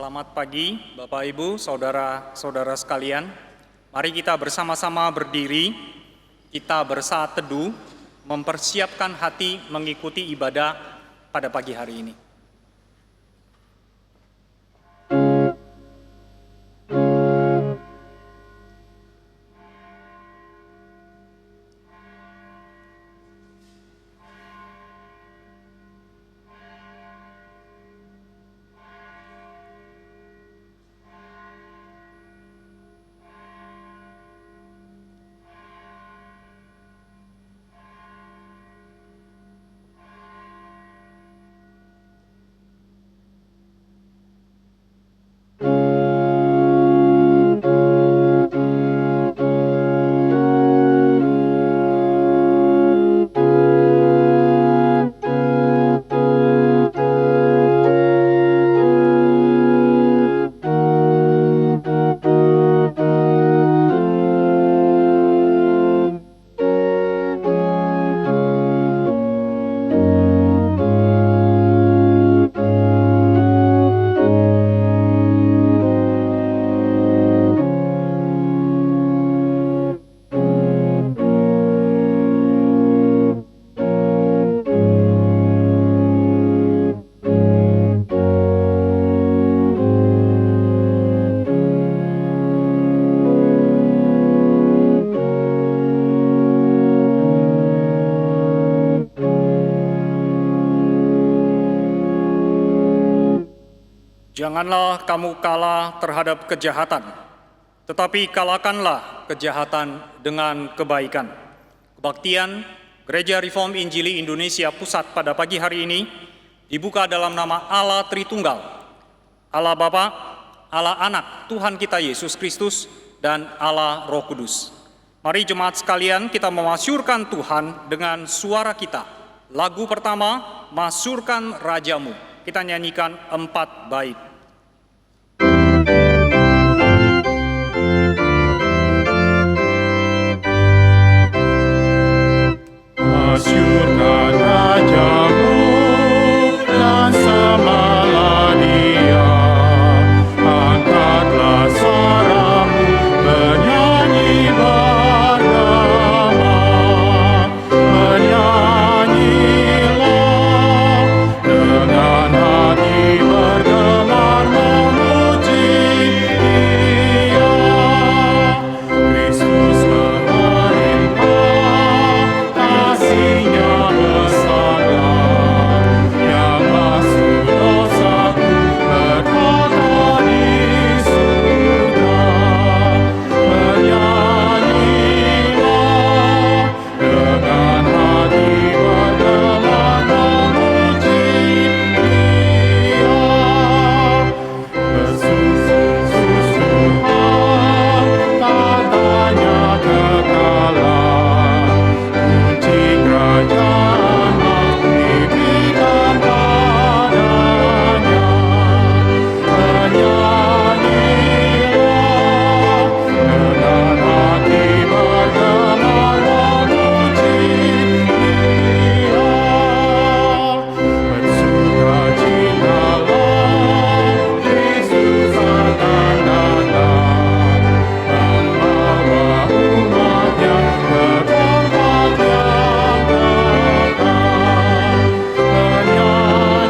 Selamat pagi, Bapak Ibu, saudara-saudara sekalian. Mari kita bersama-sama berdiri, kita bersaat teduh, mempersiapkan hati mengikuti ibadah pada pagi hari ini. Janganlah kamu kalah terhadap kejahatan, tetapi kalahkanlah kejahatan dengan kebaikan. Kebaktian Gereja Reform Injili Indonesia Pusat pada pagi hari ini dibuka dalam nama Allah Tritunggal, Allah Bapa, Allah Anak, Tuhan kita Yesus Kristus, dan Allah Roh Kudus. Mari jemaat sekalian, kita memasyurkan Tuhan dengan suara kita. Lagu pertama, Masyurkan Rajamu. Kita nyanyikan 4 bait. Masyurkan Rajamu dan sembahlah Dia, angkatlah suaramu menyanyi bergema, menyanyilah dengan hati bergemar memuji Dia. Kristus memerintah, kasih-Nya bersandar, yang basuh dosaku berkata di surga. Menyanyilah dengan hati bergemar memuji Dia. Bersusun-susunan katanya kekalan, kunci kerajaan diberikan padanya. Menyanyilah dengan hati bergemar memuji Dia. Bersukacitalah, Yesus akan datang, membawa umat-Nya ke tempat yang kekal. Menyanyilah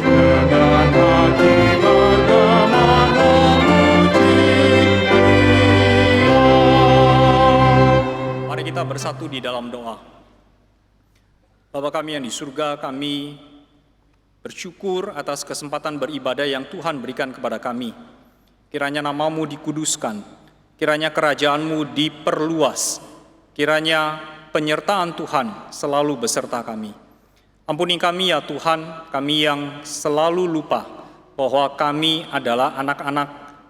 dengan hati bergemar memuji Dia. Mari kita bersatu di dalam doa. Bapa kami yang di surga, kami bersyukur atas kesempatan beribadah yang Tuhan berikan kepada kami. Kiranya nama-Mu dikuduskan, kiranya kerajaan-Mu diperluas, kiranya penyertaan Tuhan selalu beserta kami. Ampuni kami ya Tuhan, kami yang selalu lupa bahwa kami adalah anak-anak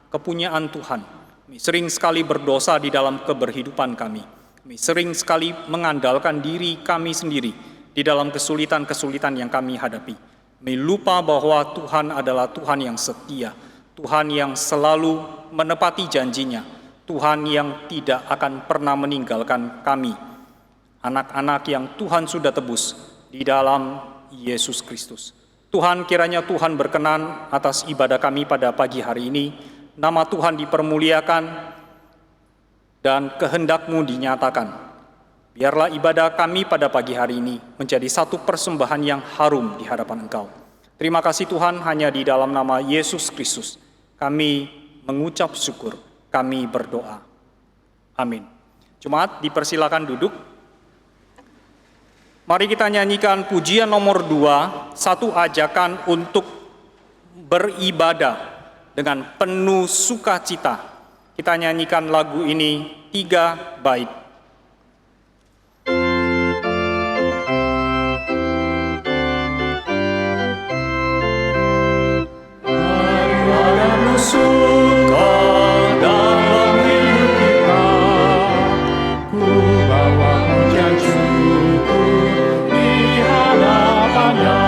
kepunyaan Tuhan. Kami sering sekali berdosa di dalam keberhidupan kami. Kami sering sekali mengandalkan diri kami sendiri di dalam kesulitan-kesulitan yang kami hadapi. Kami lupa bahwa Tuhan adalah Tuhan yang setia, Tuhan yang selalu menepati janjinya, Tuhan yang tidak akan pernah meninggalkan kami, anak-anak yang Tuhan sudah tebus di dalam Yesus Kristus. Tuhan, kiranya Tuhan berkenan atas ibadah kami pada pagi hari ini. Nama Tuhan dipermuliakan dan kehendak-Mu dinyatakan. Biarlah ibadah kami pada pagi hari ini menjadi satu persembahan yang harum di hadapan Engkau. Terima kasih Tuhan, hanya di dalam nama Yesus Kristus kami mengucap syukur, kami berdoa. Amin. Jemaat, dipersilakan duduk. Mari kita nyanyikan pujian nomor 2, satu ajakan untuk beribadah dengan penuh sukacita. Kita nyanyikan lagu ini 3 bait. Suka dalam hidup kita, ku bawa pujian syukur di hadapannya,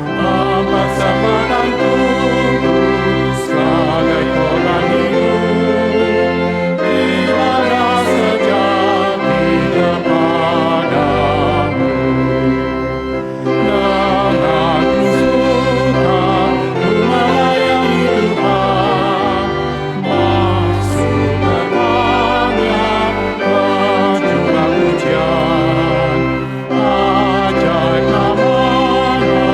mempersembahkan tulus sebagai korban hidup, ibadah sejati kepadamu. Dengan suka ku melayani Tuhan, masuk gerbangnya berjumlah pujian. Ajaib namanya,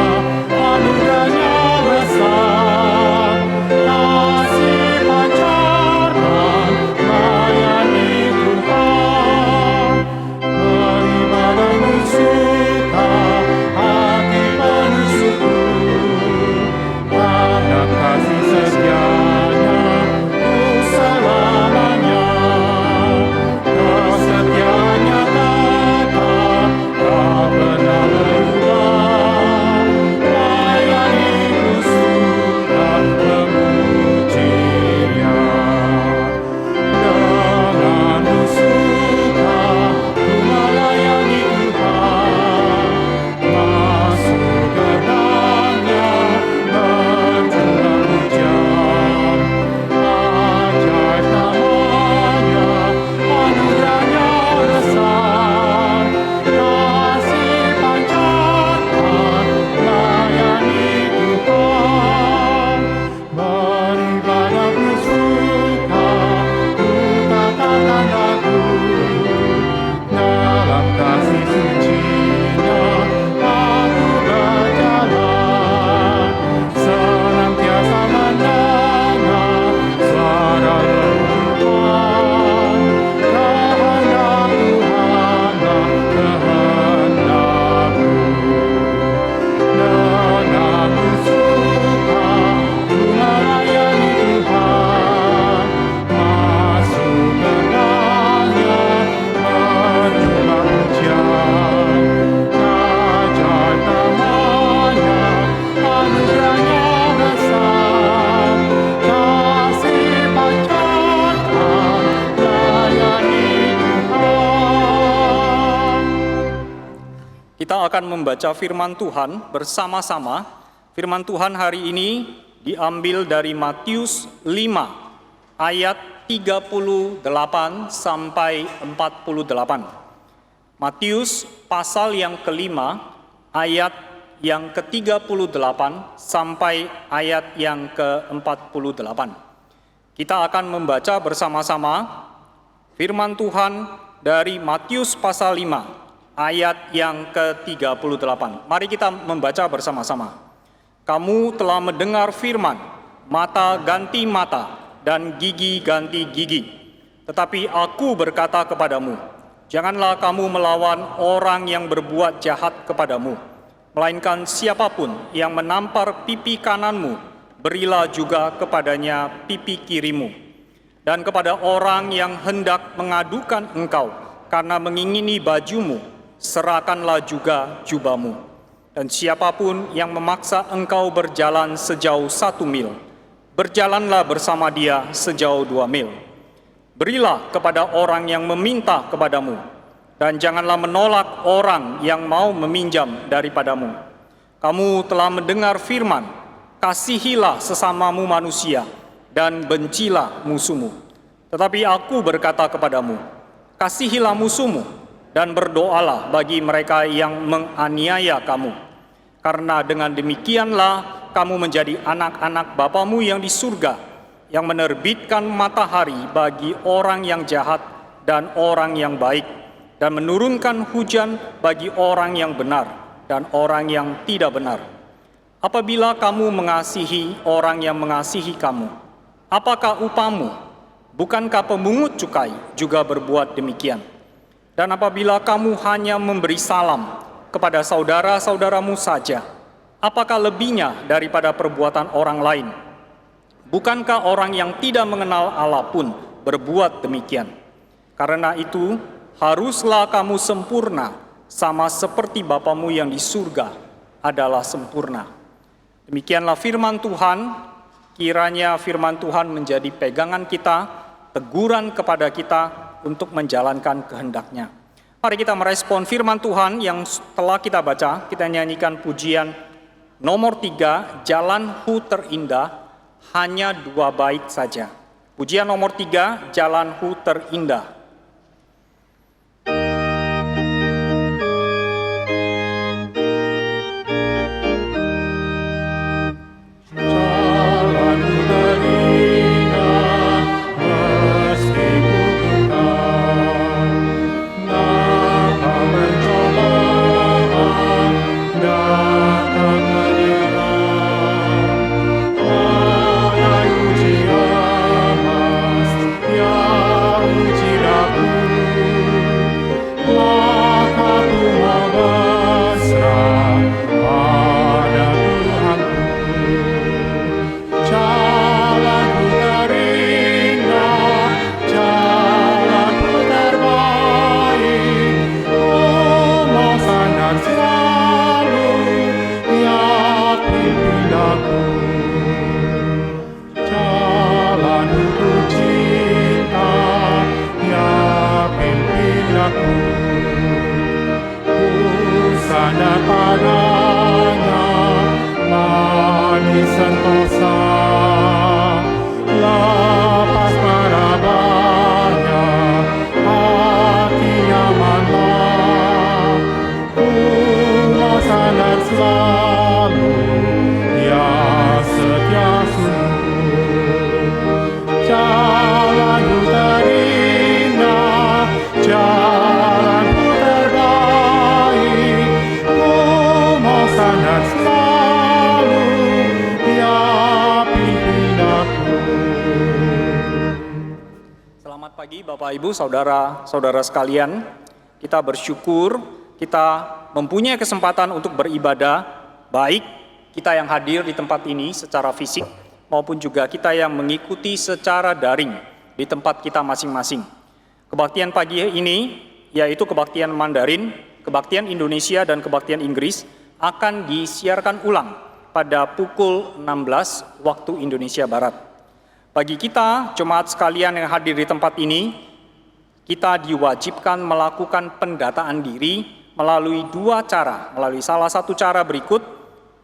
anugerahnya besar, kasih pancarkan melayani Tuhan. Beribadahmu suka, hati penuh syukur, karena kasih setianya untuk selamanya. Kesetiaannya tetap, tak pernah berubah. Layaniku suka memujinya. Dengan suka ku melayani Tuhan, masuk gerbangnya berjumlah pujian. Ajaib namanya, anugerahnya besar, kasih pancarkan layani Tuhan. Beribadahku suka, ku katakan lagu, dalam kasih sucinya aku berjalan, senantiasa mendengar suara Tuhan. Kehendak Tuhanlah kehendakku. Dengan suka ku melayani Tuhan, masuk gerbangnya berjumlah pujian. Ajaib namanya, anugerahnya besar, kasih pancarkan layani Tuhan. Kita akan membaca firman Tuhan bersama-sama. Firman Tuhan hari ini diambil dari Matius 5 ayat 38 sampai 48. Matius pasal yang kelima ayat yang ke-38 sampai ayat yang ke-48. Kita akan membaca bersama-sama firman Tuhan dari Matius pasal 5 ayat yang ke-38. Mari kita membaca bersama-sama. Kamu telah mendengar firman, mata ganti mata dan gigi ganti gigi. Tetapi aku berkata kepadamu, janganlah kamu melawan orang yang berbuat jahat kepadamu, melainkan siapapun yang menampar pipi kananmu, berilah juga kepadanya pipi kirimu. Dan kepada orang yang hendak mengadukan engkau karena mengingini bajumu, serahkanlah juga jubahmu. Dan siapapun yang memaksa engkau berjalan sejauh 1 mil, berjalanlah bersama dia sejauh 2 mil. Berilah kepada orang yang meminta kepadamu, dan janganlah menolak orang yang mau meminjam daripadamu. Kamu telah mendengar firman, kasihilah sesamamu manusia, dan bencilah musuhmu. Tetapi aku berkata kepadamu, kasihilah musuhmu, dan berdoalah bagi mereka yang menganiaya kamu, Karena dengan demikianlah kamu menjadi anak-anak Bapamu yang di surga, yang menerbitkan matahari bagi orang yang jahat dan orang yang baik, dan menurunkan hujan bagi orang yang benar dan orang yang tidak benar. Apabila kamu mengasihi orang yang mengasihi kamu, apakah upamu? Bukankah pemungut cukai juga berbuat demikian? Dan apabila kamu hanya memberi salam kepada saudara-saudaramu saja, apakah lebihnya daripada perbuatan orang lain? Bukankah orang yang tidak mengenal Allah pun berbuat demikian? Karena itu, haruslah kamu sempurna, sama seperti Bapamu yang di surga adalah sempurna. Demikianlah firman Tuhan, kiranya firman Tuhan menjadi pegangan kita, teguran kepada kita untuk menjalankan kehendak-Nya. Mari kita merespon firman Tuhan yang telah kita baca. Kita nyanyikan pujian nomor 3, Jalanku Terindah, hanya 2 bait saja. Pujian nomor 3, Jalanku Terindah. Bapak, Ibu, saudara-saudara sekalian, kita bersyukur kita mempunyai kesempatan untuk beribadah, baik kita yang hadir di tempat ini secara fisik maupun juga kita yang mengikuti secara daring di tempat kita masing-masing. Kebaktian pagi ini, yaitu kebaktian Mandarin, kebaktian Indonesia, dan kebaktian Inggris akan disiarkan ulang pada pukul 16 waktu Indonesia Barat. Bagi kita, jemaat sekalian yang hadir di tempat ini, kita diwajibkan melakukan pendataan diri melalui 2 cara. Melalui salah satu cara berikut,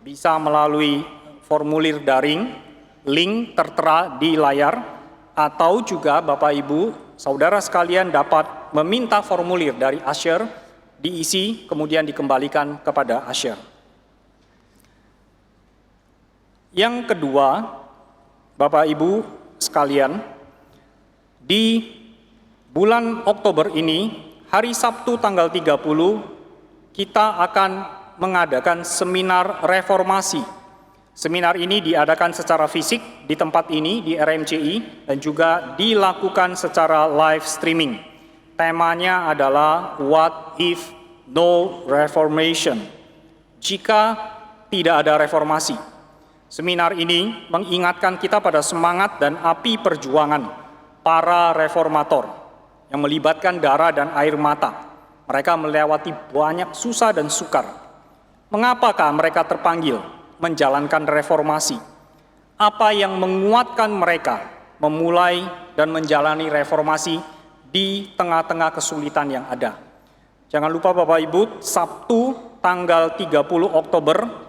bisa melalui formulir daring, link tertera di layar, atau juga Bapak Ibu, saudara sekalian dapat meminta formulir dari usher, diisi, kemudian dikembalikan kepada usher. Yang kedua, Bapak Ibu sekalian, di bulan Oktober ini, hari Sabtu tanggal 30, kita akan mengadakan seminar reformasi. Seminar ini diadakan secara fisik di tempat ini, di RMCI, dan juga dilakukan secara live streaming. Temanya adalah What if no reformation? Jika tidak ada reformasi. Seminar ini mengingatkan kita pada semangat dan api perjuangan para reformator yang melibatkan darah dan air mata. Mereka melewati banyak susah dan sukar. Mengapakah mereka terpanggil menjalankan reformasi? Apa yang menguatkan mereka memulai dan menjalani reformasi di tengah-tengah kesulitan yang ada? Jangan lupa Bapak Ibu, Sabtu tanggal 30 Oktober,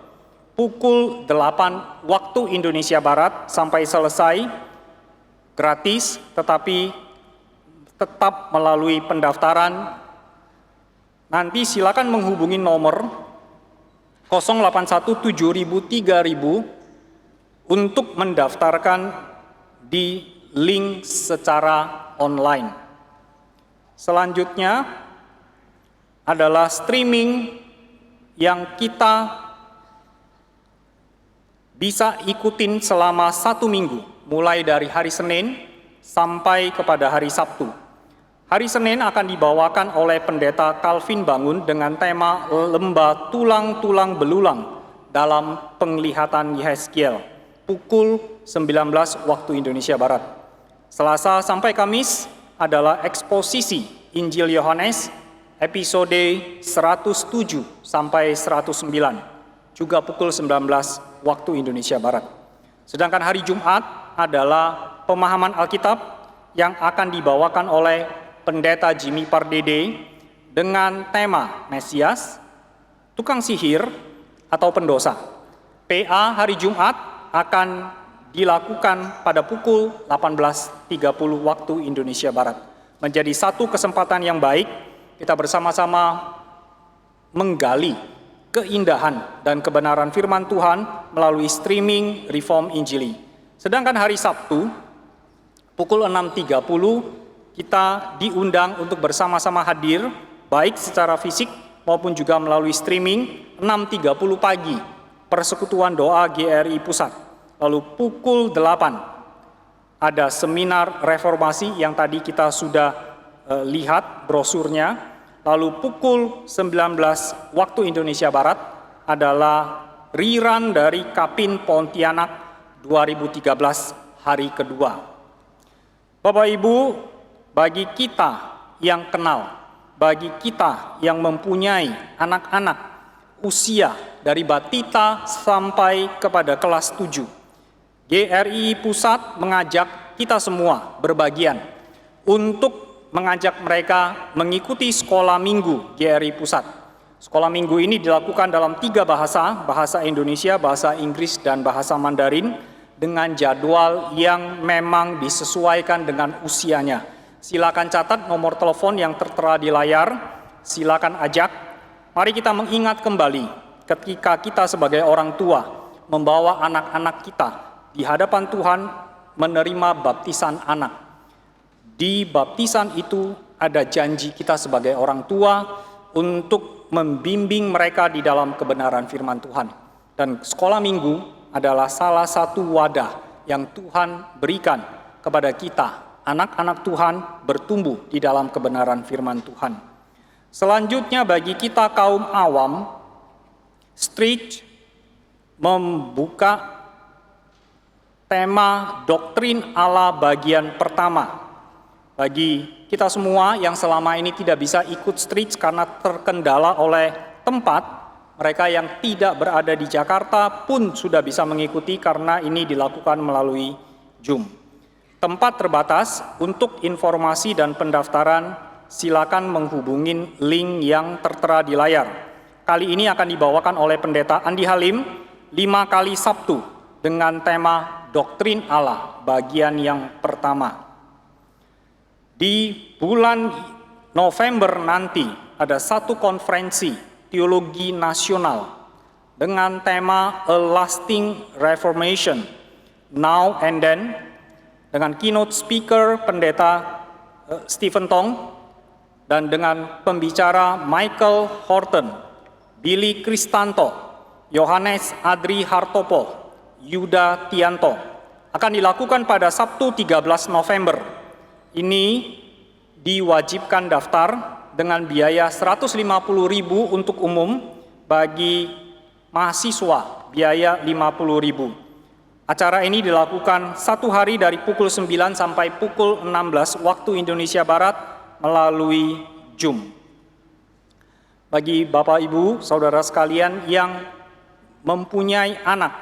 pukul 8 waktu Indonesia Barat sampai selesai, gratis, tetapi tetap melalui pendaftaran. Nanti silakan menghubungi nomor 081 7000 3000 untuk mendaftarkan di link secara online. Selanjutnya adalah streaming yang kita bisa ikutin selama 1 minggu, mulai dari hari Senin sampai kepada hari Sabtu. Hari Senin akan dibawakan oleh Pendeta Calvin Bangun dengan tema Lembah Tulang-Tulang Belulang dalam penglihatan Yehezkiel, pukul 19 waktu Indonesia Barat. Selasa sampai Kamis adalah eksposisi Injil Yohanes episode 107 sampai 109, juga pukul 19 waktu Indonesia Barat. Sedangkan hari Jumat adalah pemahaman Alkitab yang akan dibawakan oleh Pendeta Jimmy Pardede dengan tema Mesias, tukang sihir, atau pendosa. PA hari Jumat akan dilakukan pada pukul 18.30 waktu Indonesia Barat. Menjadi satu kesempatan yang baik kita bersama-sama menggali keindahan dan kebenaran firman Tuhan melalui streaming Reform Injili. Sedangkan hari Sabtu pukul 6.30 kita diundang untuk bersama-sama hadir baik secara fisik maupun juga melalui streaming 6.30 pagi Persekutuan Doa GRI Pusat. Lalu pukul 8 ada seminar reformasi yang tadi kita sudah lihat brosurnya. Lalu pukul 19 waktu Indonesia Barat adalah rerun dari Kapin Pontianak 2013 hari kedua. Bapak Ibu, bagi kita yang kenal, bagi kita yang mempunyai anak-anak usia dari batita sampai kepada kelas 7, GRI Pusat mengajak kita semua berbagian untuk mengajak mereka mengikuti sekolah minggu GRI Pusat. Sekolah minggu ini dilakukan dalam 3 bahasa, bahasa Indonesia, bahasa Inggris, dan bahasa Mandarin, dengan jadwal yang memang disesuaikan dengan usianya. Silakan catat nomor telepon yang tertera di layar, silakan ajak. Mari kita mengingat kembali ketika kita sebagai orang tua membawa anak-anak kita di hadapan Tuhan menerima baptisan anak. Di baptisan itu ada janji kita sebagai orang tua untuk membimbing mereka di dalam kebenaran firman Tuhan. Dan sekolah minggu adalah salah satu wadah yang Tuhan berikan kepada kita, anak-anak Tuhan bertumbuh di dalam kebenaran firman Tuhan. Selanjutnya bagi kita kaum awam, Street membuka tema doktrin Allah bagian pertama. Bagi kita semua yang selama ini tidak bisa ikut Street karena terkendala oleh tempat, mereka yang tidak berada di Jakarta pun sudah bisa mengikuti karena ini dilakukan melalui Zoom. Tempat terbatas. Untuk informasi dan pendaftaran silakan menghubungi link yang tertera di layar. Kali ini akan dibawakan oleh Pendeta Andi Halim 5 kali Sabtu dengan tema Doktrin Allah bagian yang pertama. Di bulan November nanti ada satu konferensi teologi nasional dengan tema A Lasting Reformation, Now and Then, dengan keynote speaker Pendeta Stephen Tong dan dengan pembicara Michael Horton, Billy Kristanto, Yohanes Adri Hartopo, Yuda Tianto. Akan dilakukan pada Sabtu 13 November. Ini diwajibkan daftar dengan biaya 150.000 untuk umum, bagi mahasiswa biaya 50.000. Acara ini dilakukan 1 hari dari pukul 9 sampai pukul 16 waktu Indonesia Barat melalui Zoom. Bagi Bapak Ibu, Saudara sekalian yang mempunyai anak,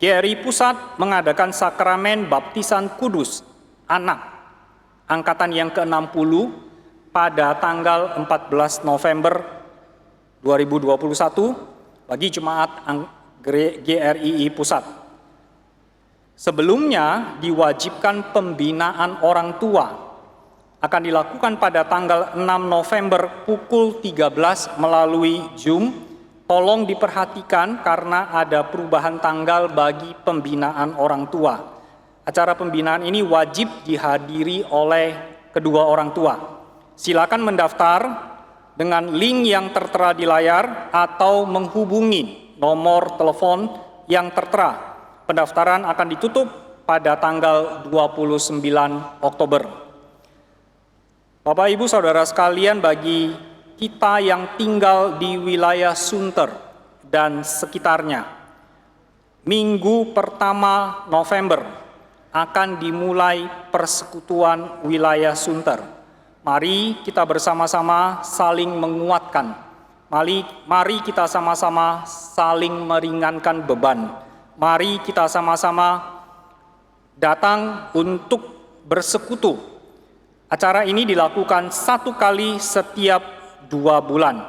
GRI Pusat mengadakan sakramen baptisan kudus anak angkatan yang ke-60 pada tanggal 14 November 2021 bagi jemaat GRI Pusat. Sebelumnya diwajibkan pembinaan orang tua, akan dilakukan pada tanggal 6 November pukul 13 melalui Zoom tolong diperhatikan karena ada perubahan tanggal bagi pembinaan orang tua. Acara pembinaan ini wajib dihadiri oleh kedua orang tua. Silakan mendaftar dengan link yang tertera di layar atau menghubungi nomor telepon yang tertera. Pendaftaran akan ditutup pada tanggal 29 Oktober. Bapak, Ibu, Saudara sekalian, bagi kita yang tinggal di wilayah Sunter dan sekitarnya, minggu pertama November akan dimulai persekutuan wilayah Sunter. Mari kita bersama-sama saling menguatkan. Mari kita sama-sama saling meringankan beban. Mari kita sama-sama datang untuk bersekutu. Acara ini dilakukan 1 kali setiap 2 bulan.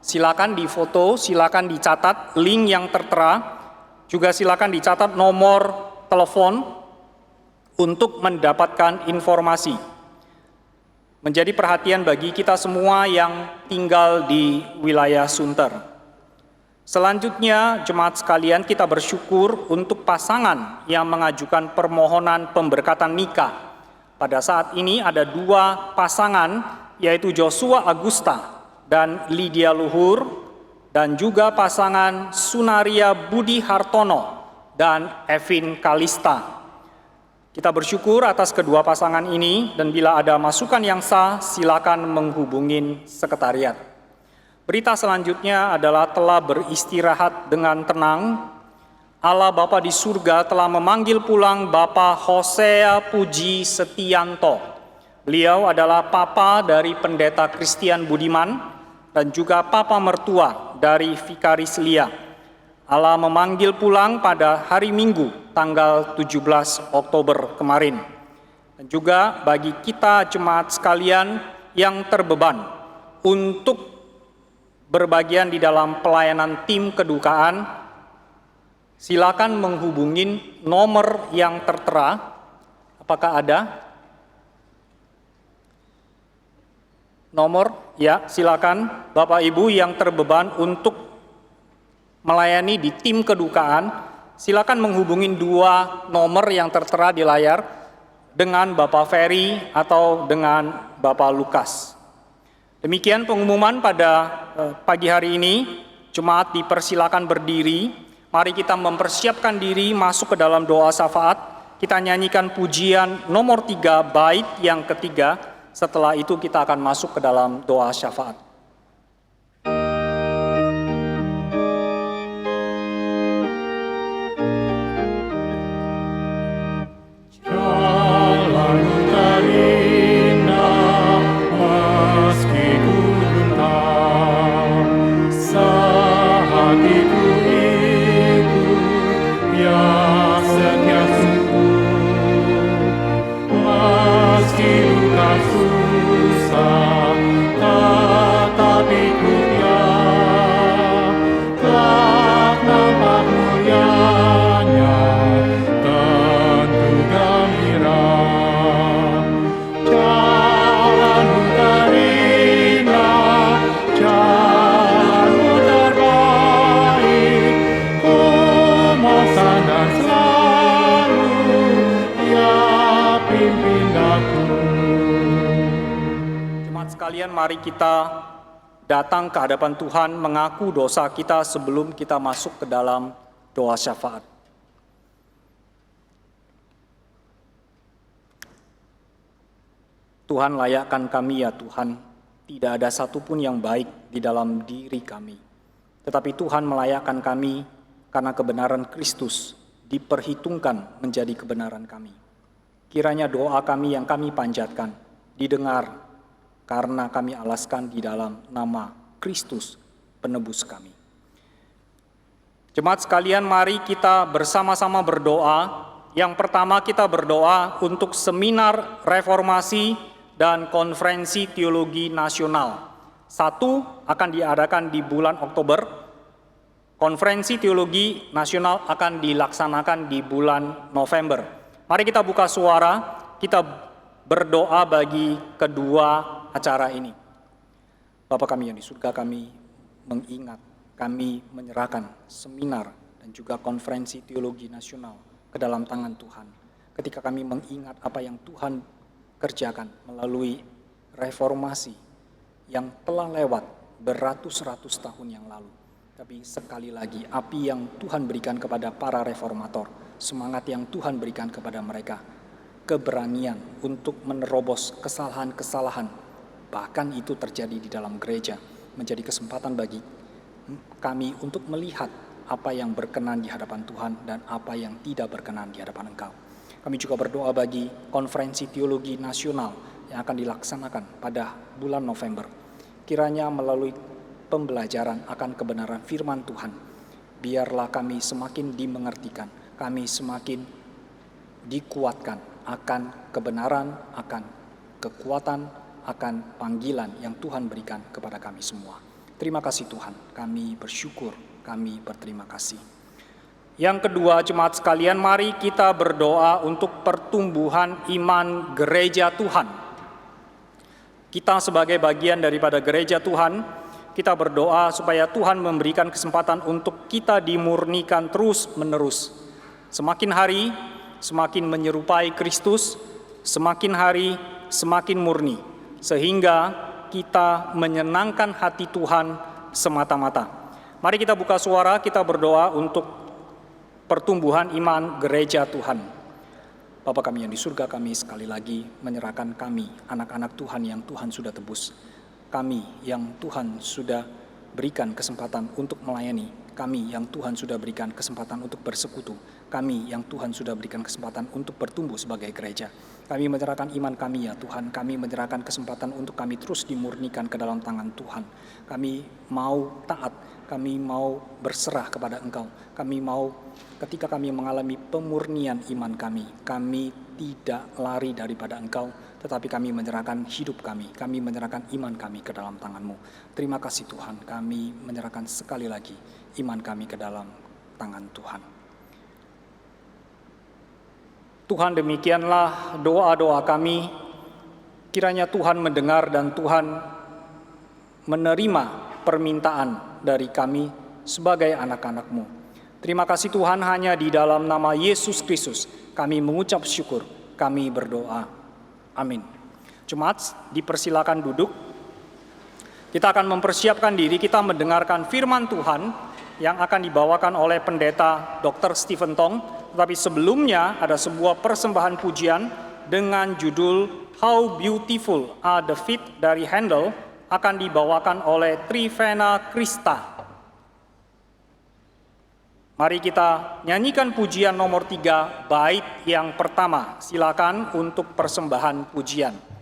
Silakan difoto, silakan dicatat link yang tertera, juga silakan dicatat nomor telepon untuk mendapatkan informasi. Menjadi perhatian bagi kita semua yang tinggal di wilayah Sunter. Selanjutnya, jemaat sekalian, kita bersyukur untuk pasangan yang mengajukan permohonan pemberkatan nikah. Pada saat ini ada 2 pasangan, yaitu Joshua Agusta dan Lydia Luhur, dan juga pasangan Sunaria Budi Hartono dan Evin Kalista. Kita bersyukur atas kedua pasangan ini, dan bila ada masukan yang sah, silakan menghubungi sekretariat. Berita selanjutnya adalah telah beristirahat dengan tenang. Allah Bapa di surga telah memanggil pulang Bapak Hosea Puji Setianto. Beliau adalah papa dari Pendeta Christian Budiman dan juga papa mertua dari Vikaris Lia. Allah memanggil pulang pada hari Minggu tanggal 17 Oktober kemarin. Dan juga bagi kita jemaat sekalian yang terbeban untuk berbagian di dalam pelayanan tim kedukaan, silakan menghubungi nomor yang tertera. Apakah ada? Nomor? Ya, silakan Bapak Ibu yang terbeban untuk melayani di tim kedukaan, silakan menghubungi 2 nomor yang tertera di layar dengan Bapak Ferry atau dengan Bapak Lukas. Demikian pengumuman pada pagi hari ini. Jemaat dipersilakan berdiri. Mari kita mempersiapkan diri masuk ke dalam doa syafaat. Kita nyanyikan pujian nomor 3 bait yang ketiga. Setelah itu kita akan masuk ke dalam doa syafaat. Mari kita datang ke hadapan Tuhan mengaku dosa kita sebelum kita masuk ke dalam doa syafaat. Tuhan, layakkan kami ya Tuhan, tidak ada satupun yang baik di dalam diri kami. Tetapi Tuhan melayakkan kami karena kebenaran Kristus diperhitungkan menjadi kebenaran kami. Kiranya doa kami yang kami panjatkan didengar, karena kami alaskan di dalam nama Kristus penebus kami. Jemaat sekalian, mari kita bersama-sama berdoa. Yang pertama, kita berdoa untuk seminar reformasi dan konferensi teologi nasional. 1 akan diadakan di bulan Oktober. Konferensi teologi nasional akan dilaksanakan di bulan November. Mari kita buka suara, kita berdoa bagi kedua acara ini. Bapa kami yang di surga, kami mengingat kami menyerahkan seminar dan juga konferensi teologi nasional ke dalam tangan Tuhan. Ketika kami mengingat apa yang Tuhan kerjakan melalui reformasi yang telah lewat beratus-ratus tahun yang lalu. Tapi sekali lagi, api yang Tuhan berikan kepada para reformator, semangat yang Tuhan berikan kepada mereka, keberanian untuk menerobos kesalahan-kesalahan, bahkan itu terjadi di dalam gereja, menjadi kesempatan bagi kami untuk melihat apa yang berkenan di hadapan Tuhan dan apa yang tidak berkenan di hadapan Engkau. Kami juga berdoa bagi konferensi teologi nasional yang akan dilaksanakan pada bulan November. Kiranya melalui pembelajaran akan kebenaran firman Tuhan, biarlah kami semakin dimengertikan, kami semakin dikuatkan akan kebenaran, akan kekuatan, akan panggilan yang Tuhan berikan kepada kami semua. Terima kasih Tuhan, kami bersyukur, kami berterima kasih. Yang kedua, jemaat sekalian, mari kita berdoa untuk pertumbuhan iman gereja Tuhan. Kita sebagai bagian daripada gereja Tuhan, kita berdoa supaya Tuhan memberikan kesempatan untuk kita dimurnikan terus-menerus. Semakin hari, semakin menyerupai Kristus, semakin hari, semakin murni. Sehingga kita menyenangkan hati Tuhan semata-mata. Mari kita buka suara, kita berdoa untuk pertumbuhan iman gereja Tuhan. Bapa kami yang di surga, kami sekali lagi menyerahkan kami, anak-anak Tuhan yang Tuhan sudah tebus. Kami yang Tuhan sudah berikan kesempatan untuk melayani, kami yang Tuhan sudah berikan kesempatan untuk bersekutu, kami yang Tuhan sudah berikan kesempatan untuk bertumbuh sebagai gereja. Kami menyerahkan iman kami ya Tuhan, kami menyerahkan kesempatan untuk kami terus dimurnikan ke dalam tangan Tuhan. Kami mau taat, kami mau berserah kepada Engkau, kami mau ketika kami mengalami pemurnian iman kami tidak lari daripada Engkau, tetapi kami menyerahkan hidup kami menyerahkan iman kami ke dalam tangan-Mu. Terima kasih Tuhan, kami menyerahkan sekali lagi iman kami ke dalam tangan Tuhan. Tuhan, demikianlah doa-doa kami. Kiranya Tuhan mendengar dan Tuhan menerima permintaan dari kami sebagai anak-anak-Mu. Terima kasih Tuhan, hanya di dalam nama Yesus Kristus kami mengucap syukur, kami berdoa. Amin. Jemaat, dipersilakan duduk. Kita akan mempersiapkan diri, kita mendengarkan firman Tuhan yang akan dibawakan oleh pendeta Dr. Stephen Tong. Tetapi sebelumnya ada sebuah persembahan pujian dengan judul How Beautiful Are the Feet dari Handel akan dibawakan oleh Trivena Krista. Mari kita nyanyikan pujian nomor 3, bait yang pertama. Silakan untuk persembahan pujian.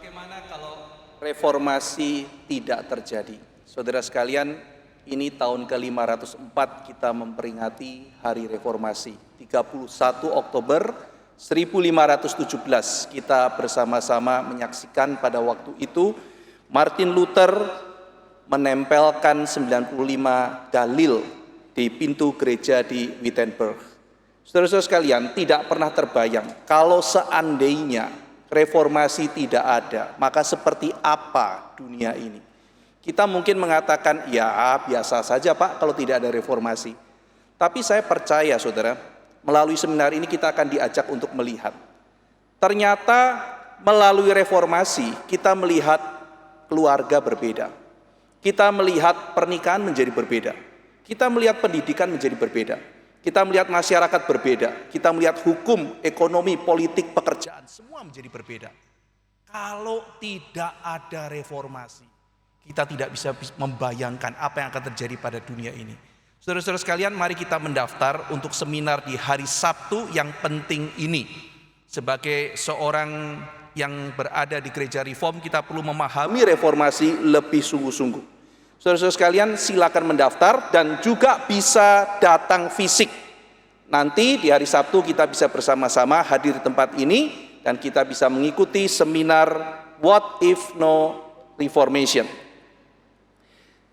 Bagaimana kalau reformasi tidak terjadi? Saudara sekalian, ini tahun ke-504 kita memperingati Hari Reformasi. 31 Oktober 1517 kita bersama-sama menyaksikan pada waktu itu Martin Luther menempelkan 95 dalil di pintu gereja di Wittenberg. Saudara-saudara sekalian, tidak pernah terbayang kalau seandainya reformasi tidak ada, maka seperti apa dunia ini? Kita mungkin mengatakan, ya biasa saja Pak kalau tidak ada reformasi. Tapi saya percaya saudara, melalui seminar ini kita akan diajak untuk melihat. Ternyata melalui reformasi kita melihat keluarga berbeda. Kita melihat pernikahan menjadi berbeda. Kita melihat pendidikan menjadi berbeda. Kita melihat masyarakat berbeda, kita melihat hukum, ekonomi, politik, pekerjaan, semua menjadi berbeda. Kalau tidak ada reformasi, kita tidak bisa membayangkan apa yang akan terjadi pada dunia ini. Saudara-saudara sekalian, mari kita mendaftar untuk seminar di hari Sabtu yang penting ini. Sebagai seorang yang berada di gereja reform, kita perlu memahami reformasi lebih sungguh-sungguh. Saudara-saudara sekalian, silakan mendaftar dan juga bisa datang fisik. Nanti di hari Sabtu kita bisa bersama-sama hadir di tempat ini dan kita bisa mengikuti seminar What If No Reformation.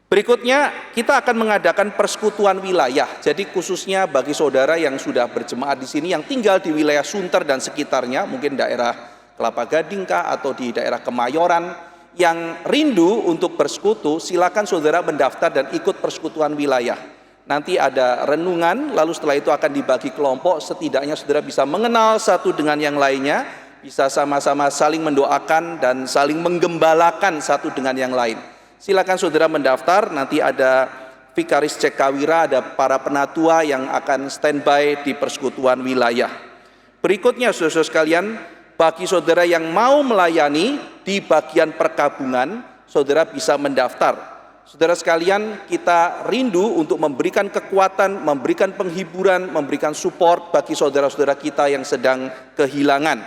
Berikutnya kita akan mengadakan persekutuan wilayah. Jadi khususnya bagi saudara yang sudah berjemaat di sini yang tinggal di wilayah Sunter dan sekitarnya, mungkin daerah Kelapa Gading kah atau di daerah Kemayoran, yang rindu untuk bersekutu, silakan saudara mendaftar dan ikut persekutuan wilayah. Nanti ada renungan, lalu setelah itu akan dibagi kelompok, setidaknya saudara bisa mengenal satu dengan yang lainnya, bisa sama-sama saling mendoakan dan saling menggembalakan satu dengan yang lain. Silakan saudara mendaftar, nanti ada Vikaris Cekawira, ada para penatua yang akan standby di persekutuan wilayah. Berikutnya saudara sekalian, bagi saudara yang mau melayani di bagian perkabungan, saudara bisa mendaftar. Saudara sekalian, kita rindu untuk memberikan kekuatan, memberikan penghiburan, memberikan support bagi saudara-saudara kita yang sedang kehilangan.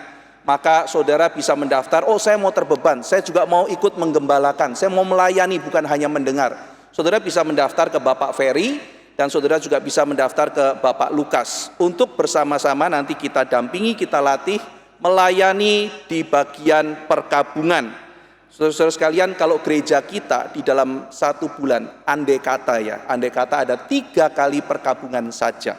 Maka saudara bisa mendaftar, oh saya mau terbeban, saya juga mau ikut menggembalakan, saya mau melayani bukan hanya mendengar. Saudara bisa mendaftar ke Bapak Ferry dan saudara juga bisa mendaftar ke Bapak Lukas. Untuk bersama-sama nanti kita dampingi, kita latih, melayani di bagian perkabungan. Saudara-saudara sekalian, kalau gereja kita di dalam 1 bulan, andai kata ada 3 kali perkabungan saja,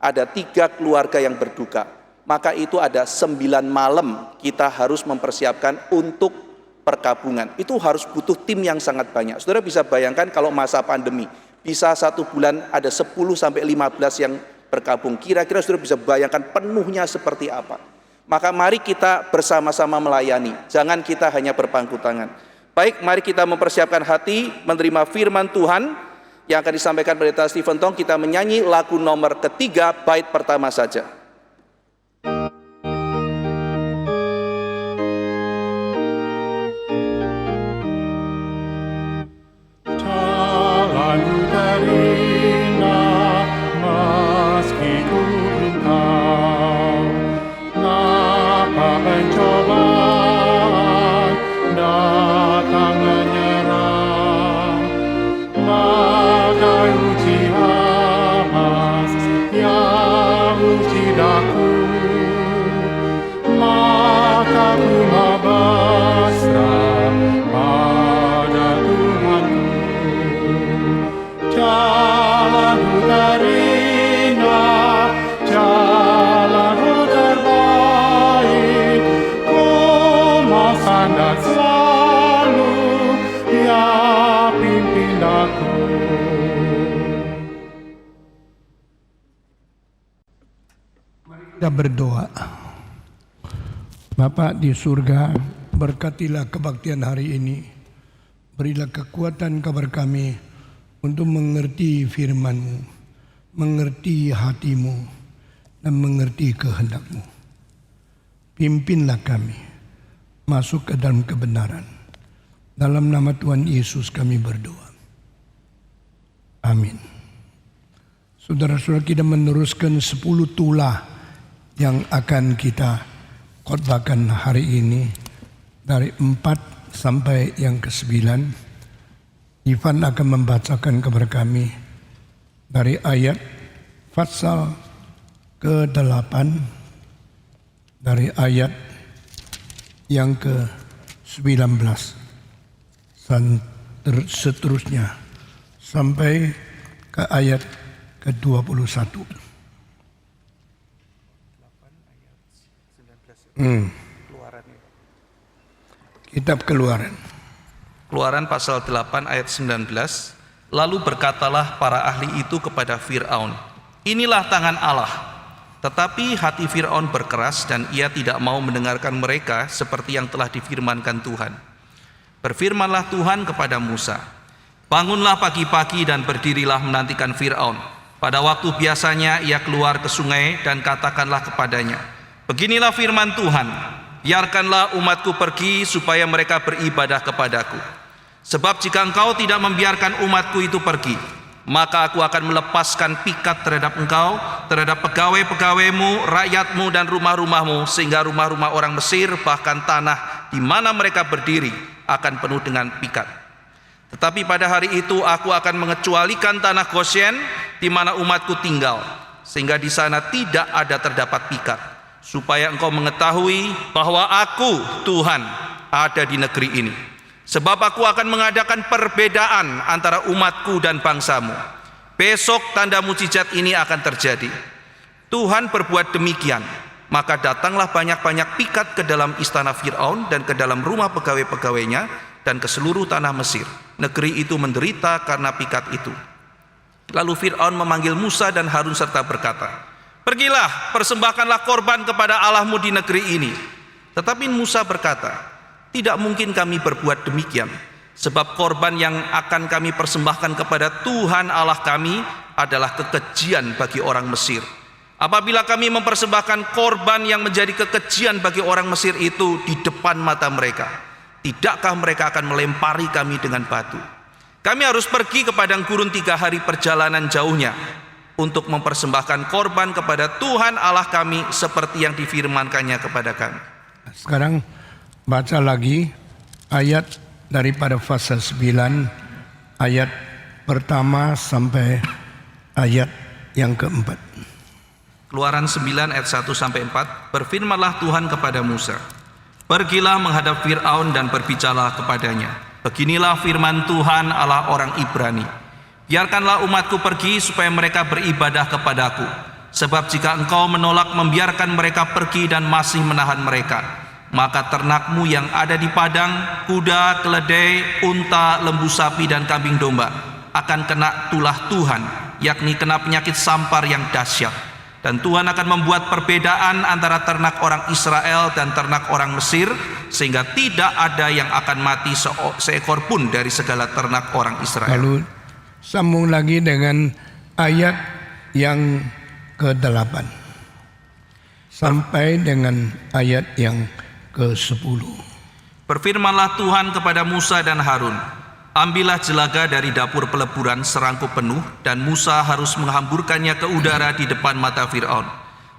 ada 3 keluarga yang berduka, maka itu ada 9 malam kita harus mempersiapkan untuk perkabungan. Itu harus butuh tim yang sangat banyak. Saudara bisa bayangkan kalau masa pandemi, bisa 1 bulan ada 10-15 yang berkabung. Kira-kira saudara bisa bayangkan penuhnya seperti apa. Maka mari kita bersama-sama melayani, jangan kita hanya berpangku tangan. Baik, mari kita mempersiapkan hati menerima firman Tuhan yang akan disampaikan Pendeta Stephen Tong. Kita menyanyi lagu nomor ketiga, bait pertama saja. Kita berdoa. Bapa di surga, berkatilah kebaktian hari ini. Berilah kekuatan kepada kami untuk mengerti firman-Mu, mengerti hati-Mu, dan mengerti kehendak-Mu. Pimpinlah kami masuk ke dalam kebenaran. Dalam nama Tuhan Yesus kami berdoa. Amin. Saudara-saudara, kita meneruskan 10 tulah yang akan kita khotbahkan hari ini dari 4 sampai yang ke-9. Ivan akan membacakan kepada kami dari ayat pasal ke-8, dari ayat yang ke-19 dan seterusnya sampai ke ayat ke-21. Kitab Keluaran. Keluaran pasal 8 ayat 19. Lalu berkatalah para ahli itu kepada Fir'aun, inilah tangan Allah. Tetapi hati Fir'aun berkeras dan ia tidak mau mendengarkan mereka seperti yang telah difirmankan Tuhan. Berfirmanlah Tuhan kepada Musa, bangunlah pagi-pagi dan berdirilah menantikan Fir'aun. Pada waktu biasanya ia keluar ke sungai dan katakanlah kepadanya, beginilah firman Tuhan, biarkanlah umatku pergi supaya mereka beribadah kepadaku. Sebab jika engkau tidak membiarkan umatku itu pergi, maka aku akan melepaskan pikat terhadap engkau, terhadap pegawai-pegawaimu, rakyatmu dan rumah-rumahmu, sehingga rumah-rumah orang Mesir bahkan tanah di mana mereka berdiri akan penuh dengan pikat. Tetapi pada hari itu aku akan mengecualikan tanah Goshen di mana umatku tinggal, sehingga di sana tidak ada terdapat pikat, supaya engkau mengetahui bahwa aku Tuhan ada di negeri ini. Sebab aku akan mengadakan perbedaan antara umatku dan bangsamu. Besok tanda mukjizat ini akan terjadi. Tuhan berbuat demikian, maka datanglah banyak-banyak pikat ke dalam istana Fir'aun dan ke dalam rumah pegawai-pegawainya dan ke seluruh tanah Mesir. Negeri itu menderita karena pikat itu. Lalu Fir'aun memanggil Musa dan Harun serta berkata, pergilah, persembahkanlah korban kepada Allahmu di negeri ini. Tetapi Musa berkata, tidak mungkin kami berbuat demikian, sebab korban yang akan kami persembahkan kepada Tuhan Allah kami adalah kekejian bagi orang Mesir. Apabila kami mempersembahkan korban yang menjadi kekejian bagi orang Mesir itu di depan mata mereka, tidakkah mereka akan melempari kami dengan batu? Kami harus pergi ke padang gurun 3 hari perjalanan jauhnya untuk mempersembahkan korban kepada Tuhan Allah kami seperti yang difirmankannya kepada kami. Sekarang baca lagi ayat daripada pasal 9, ayat pertama sampai ayat yang keempat. Keluaran 9 ayat 1 sampai 4. Berfirmanlah Tuhan kepada Musa, pergilah menghadap Fir'aun dan berbicaralah kepadanya, beginilah firman Tuhan Allah orang Ibrani, biarkanlah umatku pergi supaya mereka beribadah kepadaku. Sebab jika engkau menolak membiarkan mereka pergi dan masih menahan mereka, maka ternakmu yang ada di padang, kuda, keledai, unta, lembu sapi dan kambing domba akan kena tulah Tuhan, yakni kena penyakit sampar yang dahsyat. Dan Tuhan akan membuat perbedaan antara ternak orang Israel dan ternak orang Mesir, sehingga tidak ada yang akan mati seekor pun dari segala ternak orang Israel. Lalu sambung lagi dengan ayat yang ke-8 sampai dengan ayat yang ke-10. Berfirmanlah Tuhan kepada Musa dan Harun, ambillah jelaga dari dapur peleburan serangkup penuh, dan Musa harus menghamburkannya ke udara di depan mata Fir'aun.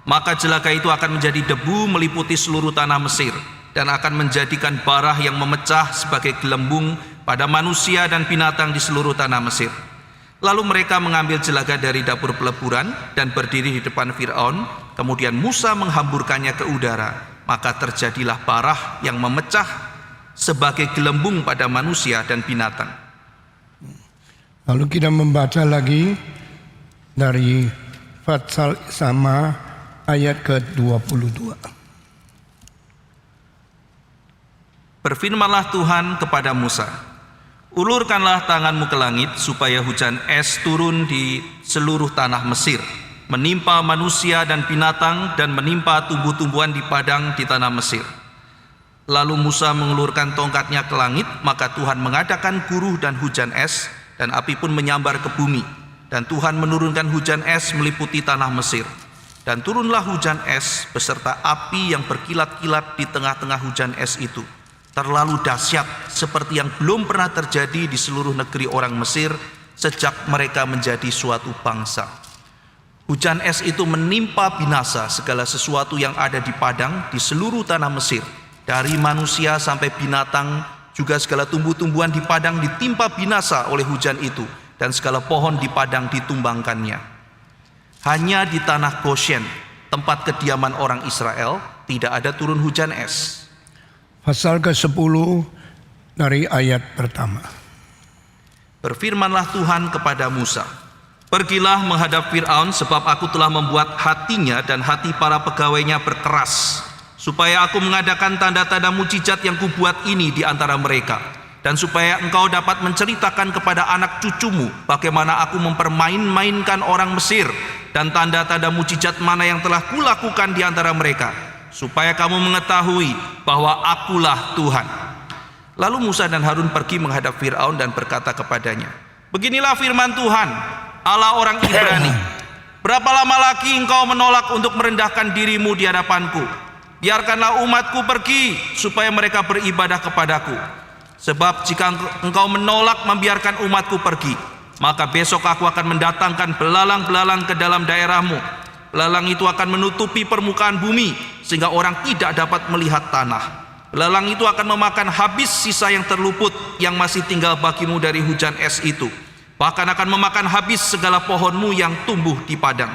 Maka jelaga itu akan menjadi debu meliputi seluruh tanah Mesir, dan akan menjadikan barah yang memecah sebagai gelembung pada manusia dan binatang di seluruh tanah Mesir. Lalu mereka mengambil jelaga dari dapur peleburan dan berdiri di depan Fir'aun. Kemudian Musa menghamburkannya ke udara, maka terjadilah barah yang memecah sebagai gelembung pada manusia dan binatang. Lalu kita membaca lagi dari pasal sama ayat ke-22. Berfirmanlah Tuhan kepada Musa, ulurkanlah tanganmu ke langit supaya hujan es turun di seluruh tanah Mesir, menimpa manusia dan binatang dan menimpa tumbuh-tumbuhan di padang di tanah Mesir. Lalu Musa mengulurkan tongkatnya ke langit, maka Tuhan mengadakan guruh dan hujan es, dan api pun menyambar ke bumi. Dan Tuhan menurunkan hujan es meliputi tanah Mesir. Dan turunlah hujan es beserta api yang berkilat-kilat di tengah-tengah hujan es itu. Terlalu dahsyat, seperti yang belum pernah terjadi di seluruh negeri orang Mesir sejak mereka menjadi suatu bangsa. Hujan es itu menimpa binasa segala sesuatu yang ada di padang di seluruh tanah Mesir, Dari manusia sampai binatang, juga segala tumbuh-tumbuhan di padang ditimpa binasa oleh hujan itu, dan segala pohon di padang ditumbangkannya. Hanya di tanah Goshen, tempat kediaman orang Israel, tidak ada turun hujan es. Pasal ke-10 dari ayat pertama. Berfirmanlah Tuhan kepada Musa, "Pergilah menghadap Fir'aun, sebab aku telah membuat hatinya dan hati para pegawainya berkeras, supaya aku mengadakan tanda-tanda mujizat yang kubuat ini di antara mereka, dan supaya engkau dapat menceritakan kepada anak cucumu bagaimana aku mempermain-mainkan orang Mesir, dan tanda-tanda mujizat mana yang telah kulakukan di antara mereka, supaya kamu mengetahui bahwa akulah Tuhan." Lalu Musa dan Harun pergi menghadap Fir'aun dan berkata kepadanya, "Beginilah firman Tuhan, Allah orang Ibrani, berapa lama lagi engkau menolak untuk merendahkan dirimu di hadapanku? Biarkanlah umatku pergi, supaya mereka beribadah kepadaku. Sebab jika engkau menolak membiarkan umatku pergi, maka besok aku akan mendatangkan belalang-belalang ke dalam daerahmu. Belalang itu akan menutupi permukaan bumi, sehingga orang tidak dapat melihat tanah. Belalang itu akan memakan habis sisa yang terluput yang masih tinggal bagimu dari hujan es itu. Bahkan akan memakan habis segala pohonmu yang tumbuh di padang.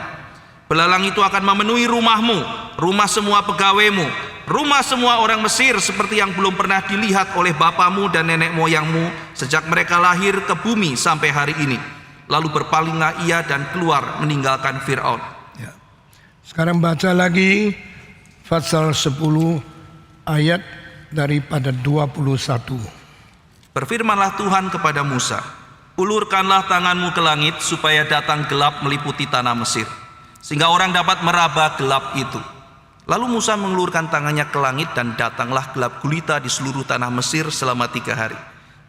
Belalang itu akan memenuhi rumahmu, rumah semua pegawaimu, rumah semua orang Mesir, seperti yang belum pernah dilihat oleh bapamu dan nenek moyangmu sejak mereka lahir ke bumi sampai hari ini." Lalu berpalinglah ia dan keluar meninggalkan Fir'aun. Ya. Sekarang baca lagi pasal 10 ayat daripada 21. Berfirmanlah Tuhan kepada Musa, "Ulurkanlah tanganmu ke langit supaya datang gelap meliputi tanah Mesir, sehingga orang dapat meraba gelap itu." Lalu Musa mengulurkan tangannya ke langit, dan datanglah gelap gulita di seluruh tanah Mesir selama 3 hari.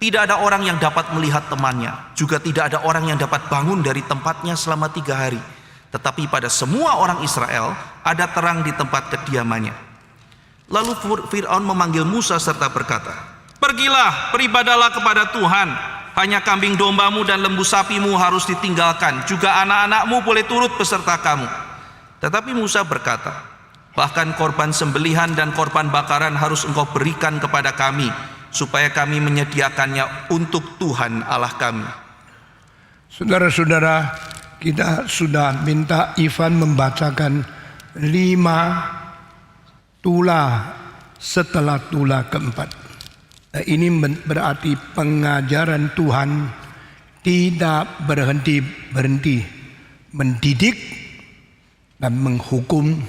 Tidak ada orang yang dapat melihat temannya, juga tidak ada orang yang dapat bangun dari tempatnya selama 3 hari. Tetapi pada semua orang Israel ada terang di tempat kediamannya. Lalu Fir'aun memanggil Musa serta berkata, "Pergilah, beribadahlah kepada Tuhan. Hanya kambing dombamu dan lembu sapimu harus ditinggalkan, juga anak-anakmu boleh turut beserta kamu." Tetapi Musa berkata, "Bahkan korban sembelihan dan korban bakaran harus engkau berikan kepada kami, supaya kami menyediakannya untuk Tuhan Allah kami." Saudara-saudara, kita sudah minta Ivan membacakan 5 tula setelah tula keempat. Ini berarti pengajaran Tuhan tidak berhenti mendidik dan menghukum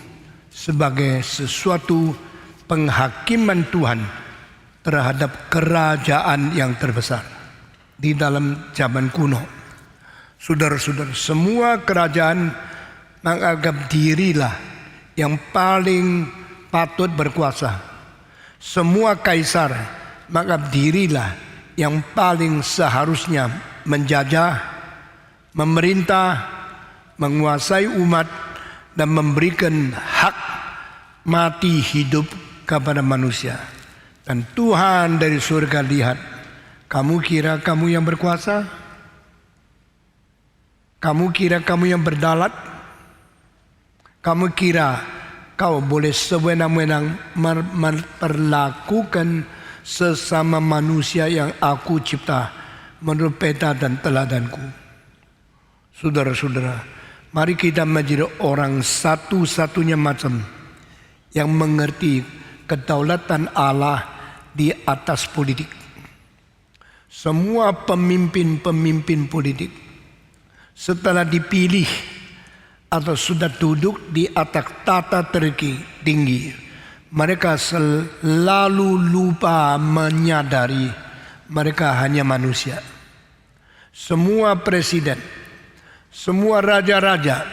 sebagai sesuatu penghakiman Tuhan terhadap kerajaan yang terbesar di dalam zaman kuno. Saudara-saudara, semua kerajaan menganggap dirilah yang paling patut berkuasa. Semua kaisar menganggap dirilah yang paling seharusnya menjajah, memerintah, menguasai umat, dan memberikan hak mati hidup kepada manusia. Dan Tuhan dari surga lihat, kamu kira kamu yang berkuasa? Kamu kira kamu yang berdaulat? Kamu kira kau boleh sewenang-wenang memperlakukan sesama manusia yang aku cipta menurut peta dan teladanku? Saudara-saudara, mari kita menjadi orang satu-satunya macam yang mengerti kedaulatan Allah di atas politik. Semua pemimpin-pemimpin politik setelah dipilih atau sudah duduk di atas tata tertinggi, mereka selalu lupa menyadari mereka hanya manusia. Semua presiden, semua raja-raja,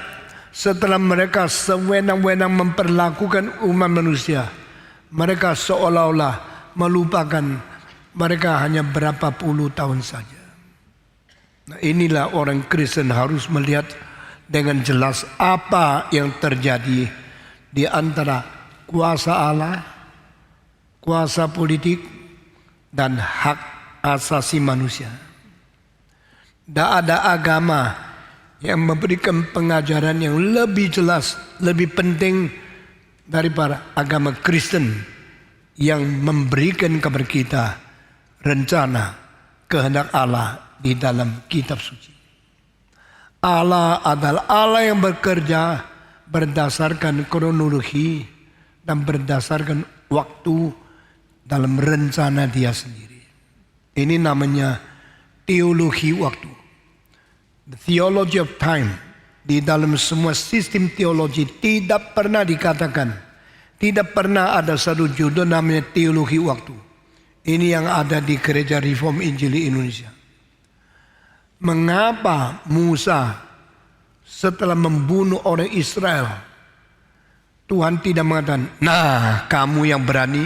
setelah mereka sewenang-wenang memperlakukan umat manusia, mereka seolah-olah melupakan mereka hanya berapa puluh tahun saja. Nah, inilah orang Kristen harus melihat dengan jelas apa yang terjadi di antara kuasa Allah, kuasa politik, dan hak asasi manusia. Tidak ada agama yang memberikan pengajaran yang lebih jelas, lebih penting daripada agama Kristen yang memberikan kepada kita rencana kehendak Allah di dalam kitab suci. Allah adalah Allah yang bekerja berdasarkan kronologi dan berdasarkan waktu dalam rencana Dia sendiri. Ini namanya teologi waktu. The theology of time. Di dalam semua sistem teologi tidak pernah dikatakan, tidak pernah ada satu judul namanya teologi waktu. Ini yang ada di Gereja Reform Injili Indonesia. Mengapa Musa setelah membunuh orang Israel, Tuhan tidak mengatakan, nah kamu yang berani,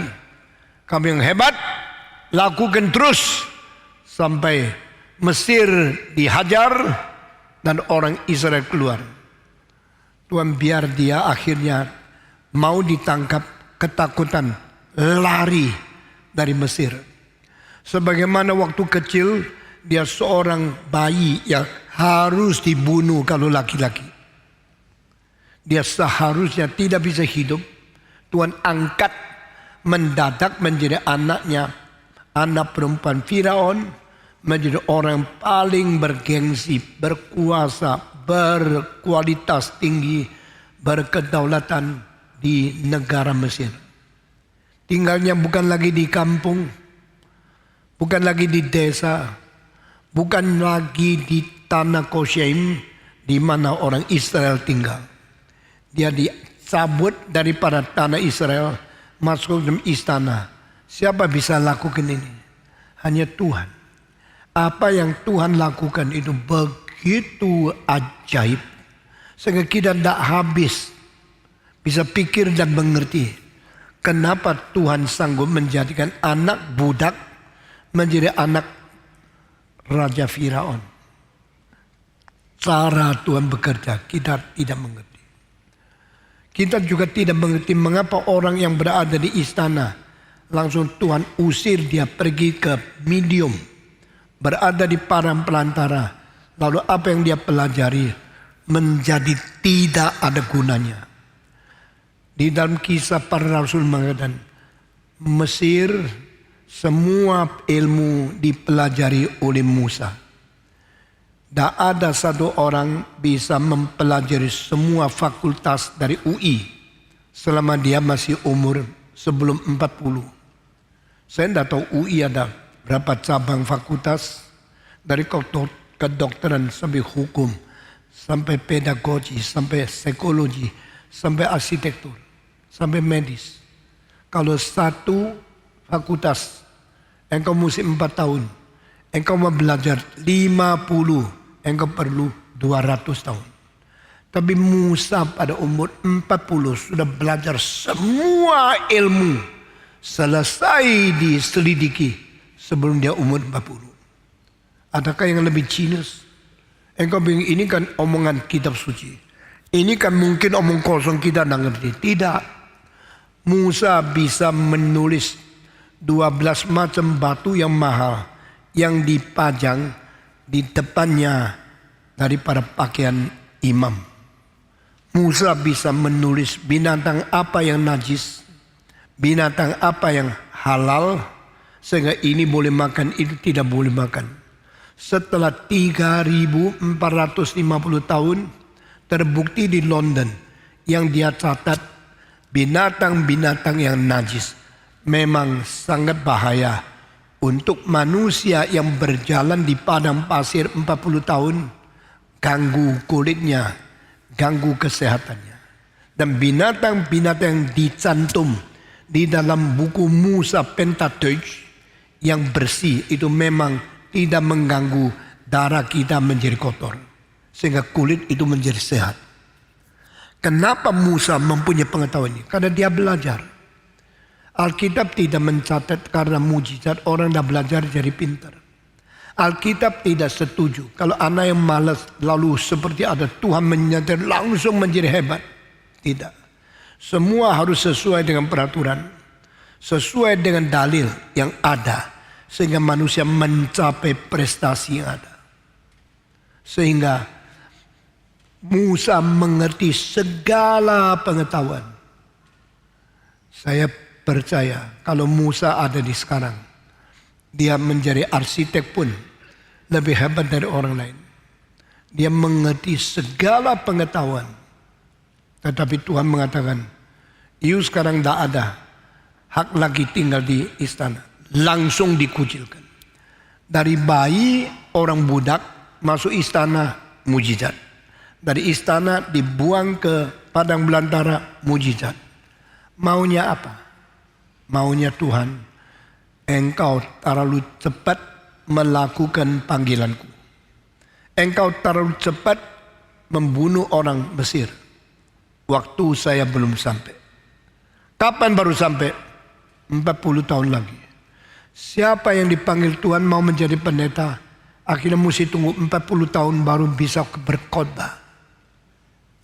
kamu yang hebat, lakukan terus sampai Mesir dihajar dan orang Israel keluar. Tuhan biar dia akhirnya mau ditangkap, ketakutan, lari dari Mesir. Sebagaimana waktu kecil dia seorang bayi yang harus dibunuh kalau laki-laki. Dia seharusnya tidak bisa hidup. Tuhan angkat mendadak menjadi anaknya, anak perempuan Firaun, menjadi orang paling bergengsi, berkuasa, berkualitas tinggi, berkedaulatan di negara Mesir. Tinggalnya bukan lagi di kampung, bukan lagi di desa, bukan lagi di tanah Goshen di mana orang Israel tinggal. Dia dicabut daripada tanah Israel, masuk dalam istana. Siapa bisa lakukan ini? Hanya Tuhan. Apa yang Tuhan lakukan itu begitu ajaib, sehingga kita tidak habis bisa pikir dan mengerti kenapa Tuhan sanggup menjadikan anak budak menjadi anak Raja Firaun. Cara Tuhan bekerja kita tidak mengerti. Kita juga tidak mengerti mengapa orang yang berada di istana langsung Tuhan usir dia pergi ke medium, berada di padang pelantara. Lalu apa yang dia pelajari menjadi tidak ada gunanya. Di dalam Kisah Para Rasul mengatakan, Mesir semua ilmu dipelajari oleh Musa. Tak ada satu orang bisa mempelajari semua fakultas dari UI selama dia masih umur sebelum 40. Saya tidak tahu UI ada berapa cabang fakultas, dari kedokteran sampai hukum, sampai pedagogi, sampai psikologi, sampai arsitektur, sampai medis. Kalau satu fakultas engkau mesti 4 tahun, engkau mau belajar 50, engkau perlu 200 tahun. Tapi Musa pada umur 40 sudah belajar semua ilmu, selesai diselidiki sebelum dia umur 40. Adakah yang lebih genius? Engkau bilang ini kan omongan kitab suci. Ini kan mungkin omong kosong, kita tidak ngerti. Tidak. Musa bisa menulis 12 macam batu yang mahal yang dipajang di depannya daripada pakaian imam. Musa bisa menulis binatang apa yang najis, binatang apa yang halal, sehingga ini boleh makan, itu tidak boleh makan. Setelah 3.450 tahun terbukti di London yang dia catat binatang-binatang yang najis memang sangat bahaya untuk manusia yang berjalan di padang pasir 40 tahun, ganggu kulitnya, ganggu kesehatannya. Dan binatang-binatang yang dicantum di dalam buku Musa Pentateuch yang bersih itu memang tidak mengganggu darah kita menjadi kotor, sehingga kulit itu menjadi sehat. Kenapa Musa mempunyai pengetahuan ini? Karena dia belajar. Alkitab tidak mencatat karena mujizat orang dah belajar jadi pintar. Alkitab tidak setuju kalau anak yang malas lalu seperti ada Tuhan menyatakan langsung menjadi hebat. Tidak. Semua harus sesuai dengan peraturan, sesuai dengan dalil yang ada, sehingga manusia mencapai prestasi yang ada. Sehingga Musa mengerti segala pengetahuan. Saya percaya kalau Musa ada di sekarang, dia menjadi arsitek pun lebih hebat dari orang lain. Dia mengerti segala pengetahuan. Tetapi Tuhan mengatakan, you sekarang tidak ada hak lagi tinggal di istana. Langsung dikucilkan. Dari bayi orang budak masuk istana, mujizat. Dari istana dibuang ke padang belantara, mujizat. Maunya apa? Maunya Tuhan, engkau terlalu cepat melakukan panggilanku. Engkau terlalu cepat membunuh orang Mesir. Waktu saya belum sampai. Kapan baru sampai? 40 tahun lagi. Siapa yang dipanggil Tuhan mau menjadi pendeta, akhirnya mesti tunggu 40 tahun baru bisa berkhotbah.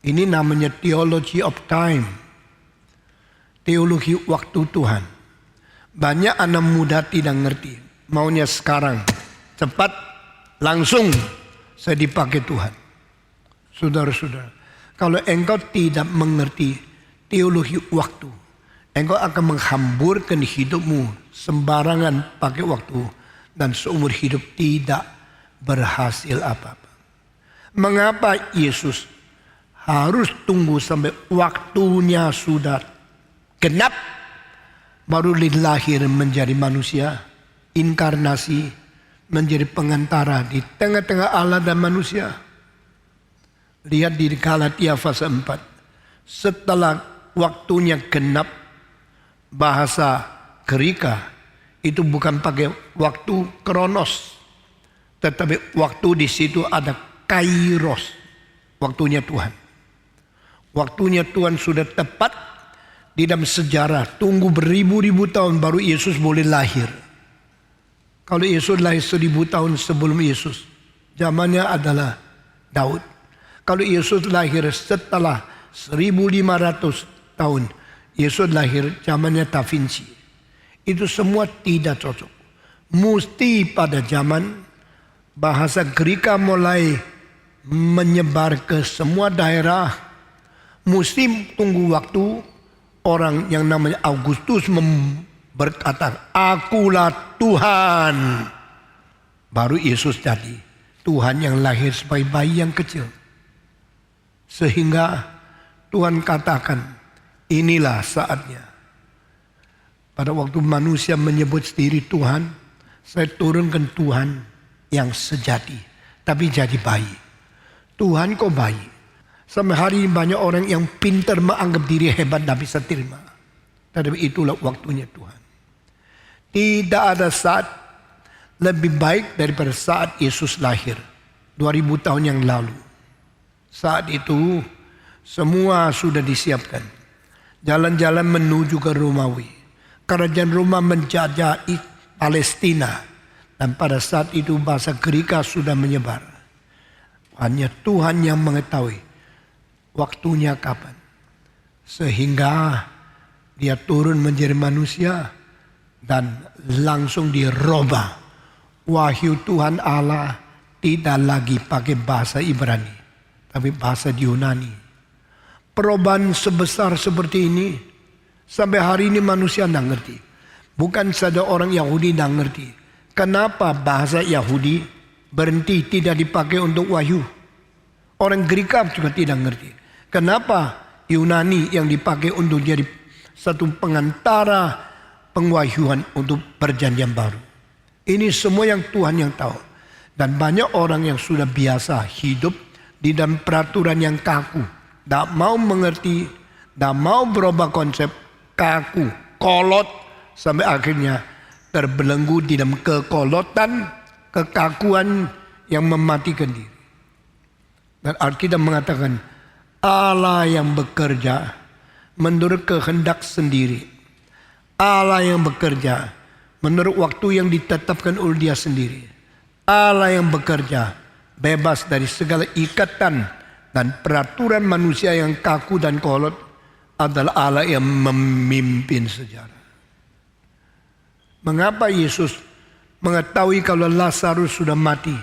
Ini namanya theology of time. Teologi waktu Tuhan. Banyak anak muda tidak ngerti. Maunya sekarang. Cepat, langsung saya dipakai Tuhan. Saudara-saudara, kalau engkau tidak mengerti teologi waktu, engkau akan menghamburkan hidupmu sembarangan pakai waktu dan seumur hidup tidak berhasil apa-apa. Mengapa Yesus harus tunggu sampai waktunya sudah genap baru lahir menjadi manusia, inkarnasi, menjadi pengantara di tengah-tengah Allah dan manusia? Lihat di Galatia pasal 4. Setelah waktunya genap, bahasa Greka itu bukan pakai waktu kronos, tetapi waktu di situ ada kairos, waktunya Tuhan. Waktunya Tuhan sudah tepat di dalam sejarah. Tunggu beribu-ribu tahun baru Yesus boleh lahir. Kalau Yesus lahir 1000 tahun sebelum Yesus, zamannya adalah Daud. Kalau Yesus lahir setelah 1500 tahun, Yesus lahir zamannya Da Vinci. Itu semua tidak cocok. Mesti pada zaman bahasa Greka mulai menyebar ke semua daerah, mesti tunggu waktu orang yang namanya Augustus berkata, akulah Tuhan. Baru Yesus jadi Tuhan yang lahir sebagai bayi yang kecil. Sehingga Tuhan katakan, inilah saatnya. Pada waktu manusia menyebut sendiri Tuhan, saya turunkan Tuhan yang sejati, tapi jadi bayi. Tuhan kok bayi? Sampai hari ini banyak orang yang pintar menganggap diri hebat dan bisa terima. Tapi itulah waktunya Tuhan. Tidak ada saat lebih baik daripada saat Yesus lahir 2000 tahun yang lalu. Saat itu semua sudah disiapkan. Jalan-jalan menuju ke Romawi. Kerajaan Roma menjajah Palestina. Dan pada saat itu bahasa Greka sudah menyebar. Hanya Tuhan yang mengetahui waktunya kapan. Sehingga dia turun menjadi manusia dan langsung dirubah. Wahyu Tuhan Allah tidak lagi pakai bahasa Ibrani, tapi bahasa Yunani. Perubahan sebesar seperti ini sampai hari ini manusia tidak ngerti. Bukan saja orang Yahudi tidak ngerti. Kenapa bahasa Yahudi berhenti tidak dipakai untuk wahyu? Orang Greka juga tidak ngerti. Kenapa Yunani yang dipakai untuk jadi satu pengantara pengwahyuan untuk perjanjian baru? Ini semua yang Tuhan yang tahu. Dan banyak orang yang sudah biasa hidup di dalam peraturan yang kaku. Tak mau mengerti, tak mau berubah konsep, kaku, kolot. Sampai akhirnya terbelenggu di dalam kekolotan, kekakuan yang mematikan diri. Dan Alkitab mengatakan, Allah yang bekerja menurut kehendak sendiri. Allah yang bekerja menurut waktu yang ditetapkan oleh dia sendiri. Allah yang bekerja bebas dari segala ikatan dan peraturan manusia yang kaku dan kolot adalah Allah yang memimpin sejarah. Mengapa Yesus mengetahui kalau Lazarus sudah mati?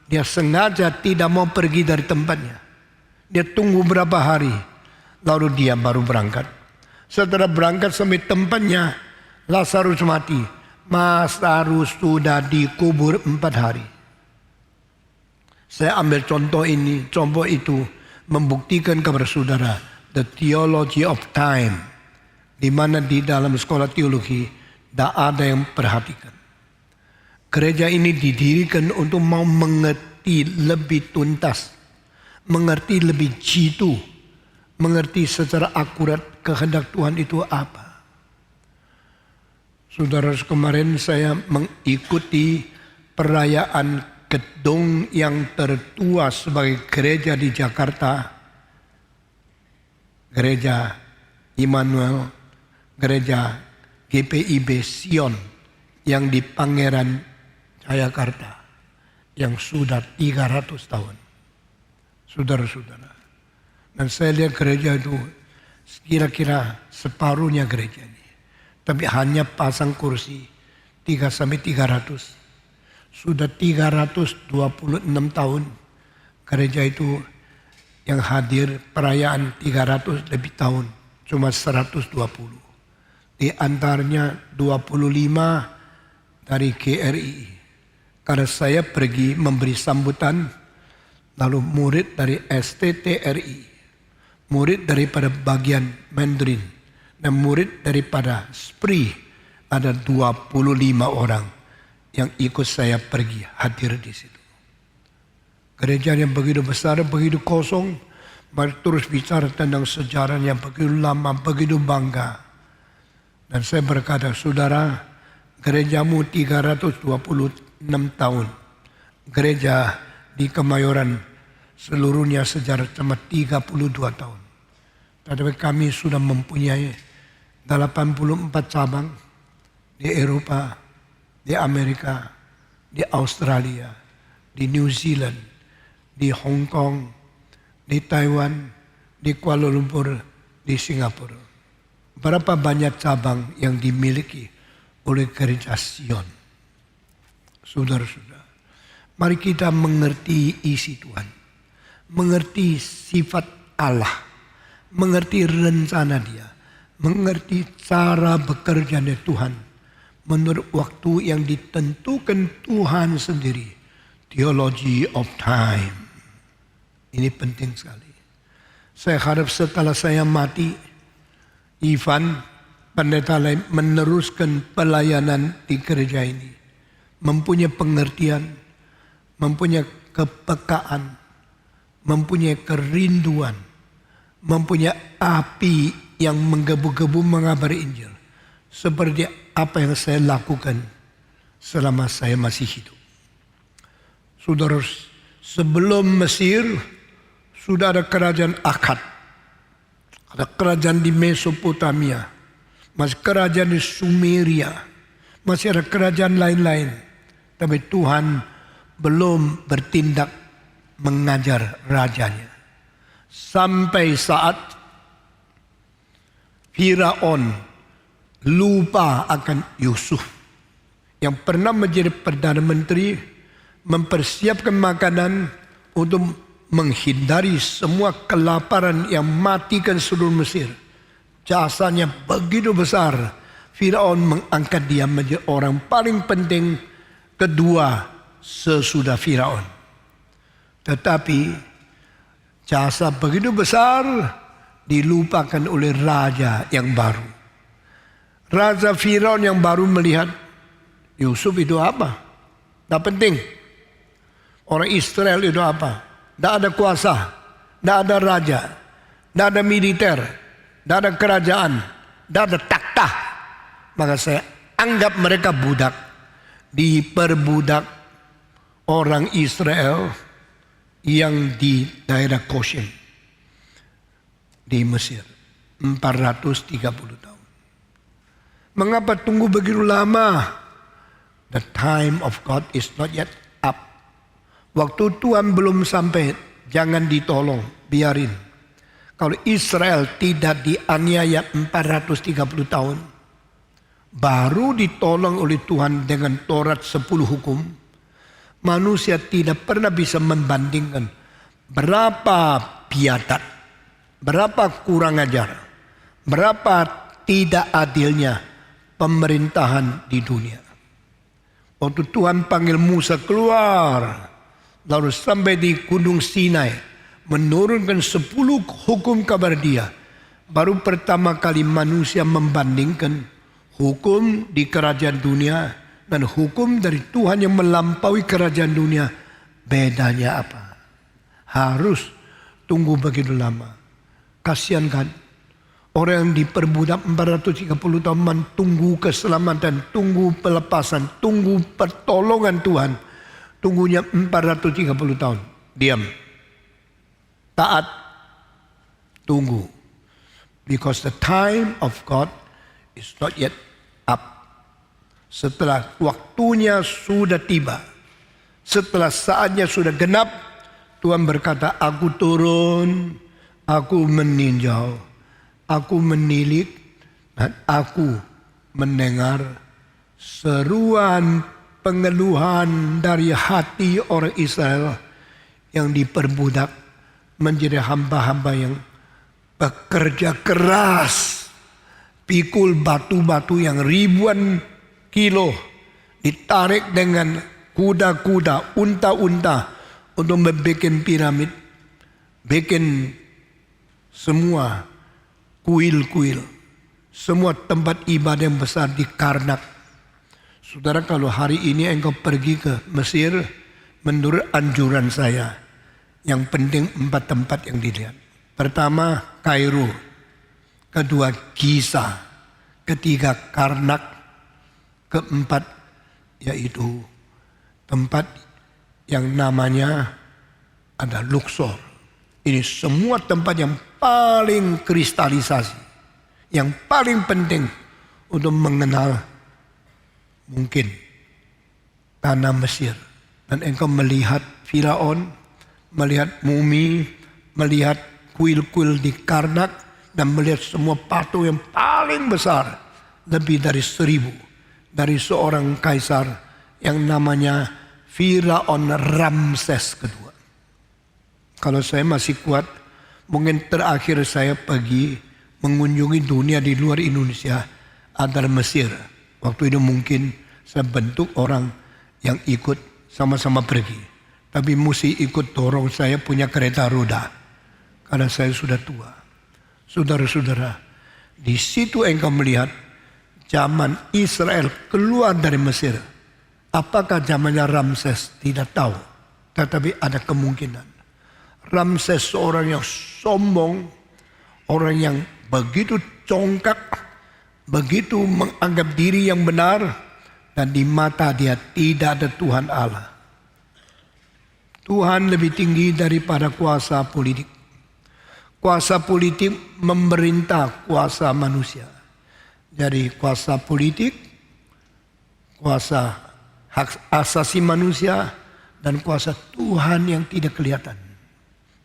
Dia sengaja tidak mau pergi dari tempatnya. Dia tunggu berapa hari, lalu dia baru berangkat. Setelah berangkat sampai tempatnya, Lazarus mati. Lazarus sudah dikubur 4 hari. Saya ambil contoh ini, contoh itu membuktikan kepada saudara the theology of time, di mana di dalam sekolah teologi tidak ada yang perhatikan. Gereja ini didirikan untuk mau mengerti lebih tuntas, mengerti lebih jitu, mengerti secara akurat kehendak Tuhan itu apa. Saudara, kemarin saya mengikuti perayaan gedung yang tertua sebagai gereja di Jakarta, Gereja Immanuel, Gereja GPIB Sion yang di Pangeran Jayakarta, yang sudah 300 tahun. Saudara-saudara, dan saya lihat gereja itu kira-kira separuhnya gereja ini, tapi hanya pasang kursi 300. Sudah 326 tahun gereja itu yang hadir perayaan 300 lebih tahun cuma 120. Di antaranya 25 dari GRI. Karena saya pergi memberi sambutan, lalu murid dari STTRI, murid daripada bagian Mandarin, dan murid daripada SPRI ada 25 orang yang ikut saya pergi hadir di situ. Gereja yang begitu besar, begitu kosong, mari terus bicara tentang sejarah yang begitu lama, begitu bangga. Dan saya berkata, saudara, gerejamu 326 tahun. Gereja di Kemayoran seluruhnya sejarah cuma 32 tahun. Tetapi kami sudah mempunyai 84 cabang di Eropa, di Amerika, di Australia, di New Zealand, di Hong Kong, di Taiwan, di Kuala Lumpur, di Singapura. Berapa banyak cabang yang dimiliki oleh gereja Sion. Saudara-saudara, mari kita mengerti isi Tuhan, mengerti sifat Allah, mengerti rencana Dia, mengerti cara bekerjanya Tuhan menurut waktu yang ditentukan Tuhan sendiri. Theology of time. Ini penting sekali. Saya harap setelah saya mati, Ivan, pendeta lain, meneruskan pelayanan di gereja ini. Mempunyai pengertian, mempunyai kepekaan, mempunyai kerinduan, mempunyai api yang menggebu-gebu mengabari Injil. Seperti apa yang saya lakukan selama saya masih hidup. Saudara, sebelum Mesir sudah ada kerajaan Akkad, ada kerajaan di Mesopotamia, masih kerajaan di Sumeria, masih ada kerajaan lain-lain. Tapi Tuhan belum bertindak mengajar rajanya. Sampai saat Firaun lupa akan Yusuf yang pernah menjadi Perdana Menteri, mempersiapkan makanan untuk menghindari semua kelaparan yang matikan seluruh Mesir. Jasanya begitu besar, Firaun mengangkat dia menjadi orang paling penting kedua sesudah Firaun. Tetapi jasa begitu besar dilupakan oleh raja yang baru. Raja Firaun yang baru melihat Yusuf itu apa? Tidak penting. Orang Israel itu apa? Tidak ada kuasa, tidak ada raja, tidak ada militer, tidak ada kerajaan, tidak ada takhta. Maka saya anggap mereka budak, diperbudak orang Israel yang di daerah Goshen di Mesir 430 tahun. Mengapa tunggu begitu lama? The time of God is not yet up. Waktu Tuhan belum sampai, jangan ditolong, biarin. Kalau Israel tidak dianiaya 430 tahun, baru ditolong oleh Tuhan dengan Taurat 10 hukum, manusia tidak pernah bisa membandingkan berapa biadab, berapa kurang ajar, berapa tidak adilnya pemerintahan di dunia. Waktu Tuhan panggil Musa keluar, lalu sampai di Gunung Sinai, menurunkan 10 hukum kabar dia. Baru pertama kali manusia membandingkan hukum di kerajaan dunia dan hukum dari Tuhan yang melampaui kerajaan dunia. Bedanya apa? Harus tunggu begitu lama. Kasihan kan? Orang yang diperbudak 430 tahun tunggu keselamatan, tunggu pelepasan, tunggu pertolongan Tuhan. Tunggunya 430 tahun. Diam. Taat. Tunggu. Because the time of God is not yet up. Setelah waktunya sudah tiba, setelah saatnya sudah genap, Tuhan berkata, aku turun, aku meninjau, aku menilik, dan aku mendengar seruan pengeluhan dari hati orang Israel yang diperbudak menjadi hamba-hamba yang bekerja keras, pikul batu-batu yang ribuan kilo, ditarik dengan kuda-kuda, unta-unta untuk membuat piramid, bikin semua kuil-kuil, semua tempat ibadah yang besar di Karnak. Saudara, kalau hari ini engkau pergi ke Mesir, menurut anjuran saya, yang penting 4 tempat yang dilihat. Pertama, Kairo. Kedua, Giza. Ketiga, Karnak. Keempat, yaitu tempat yang namanya ada Luxor. Ini semua tempat yang paling kristalisasi, yang paling penting untuk mengenal mungkin tanah Mesir. Dan engkau melihat Firaun, melihat mumi, melihat kuil-kuil di Karnak, dan melihat semua patung yang paling besar, lebih dari 1000, dari seorang kaisar yang namanya Firaun Ramses kedua. Kalau saya masih kuat, mungkin terakhir saya pergi mengunjungi dunia di luar Indonesia adalah Mesir. Waktu itu mungkin saya bentuk orang yang ikut sama-sama pergi. Tapi mesti ikut dorong saya punya kereta roda. Karena saya sudah tua. Saudara-saudara, di situ engkau melihat zaman Israel keluar dari Mesir. Apakah zamannya Ramses? Tidak tahu. Tetapi ada kemungkinan. Ramses seorang yang sombong, orang yang begitu congkak, begitu menganggap diri yang benar, dan di mata dia tidak ada Tuhan Allah. Tuhan lebih tinggi daripada kuasa politik. Kuasa politik memerintah kuasa manusia. Jadi kuasa politik, kuasa hak asasi manusia, dan kuasa Tuhan yang tidak kelihatan.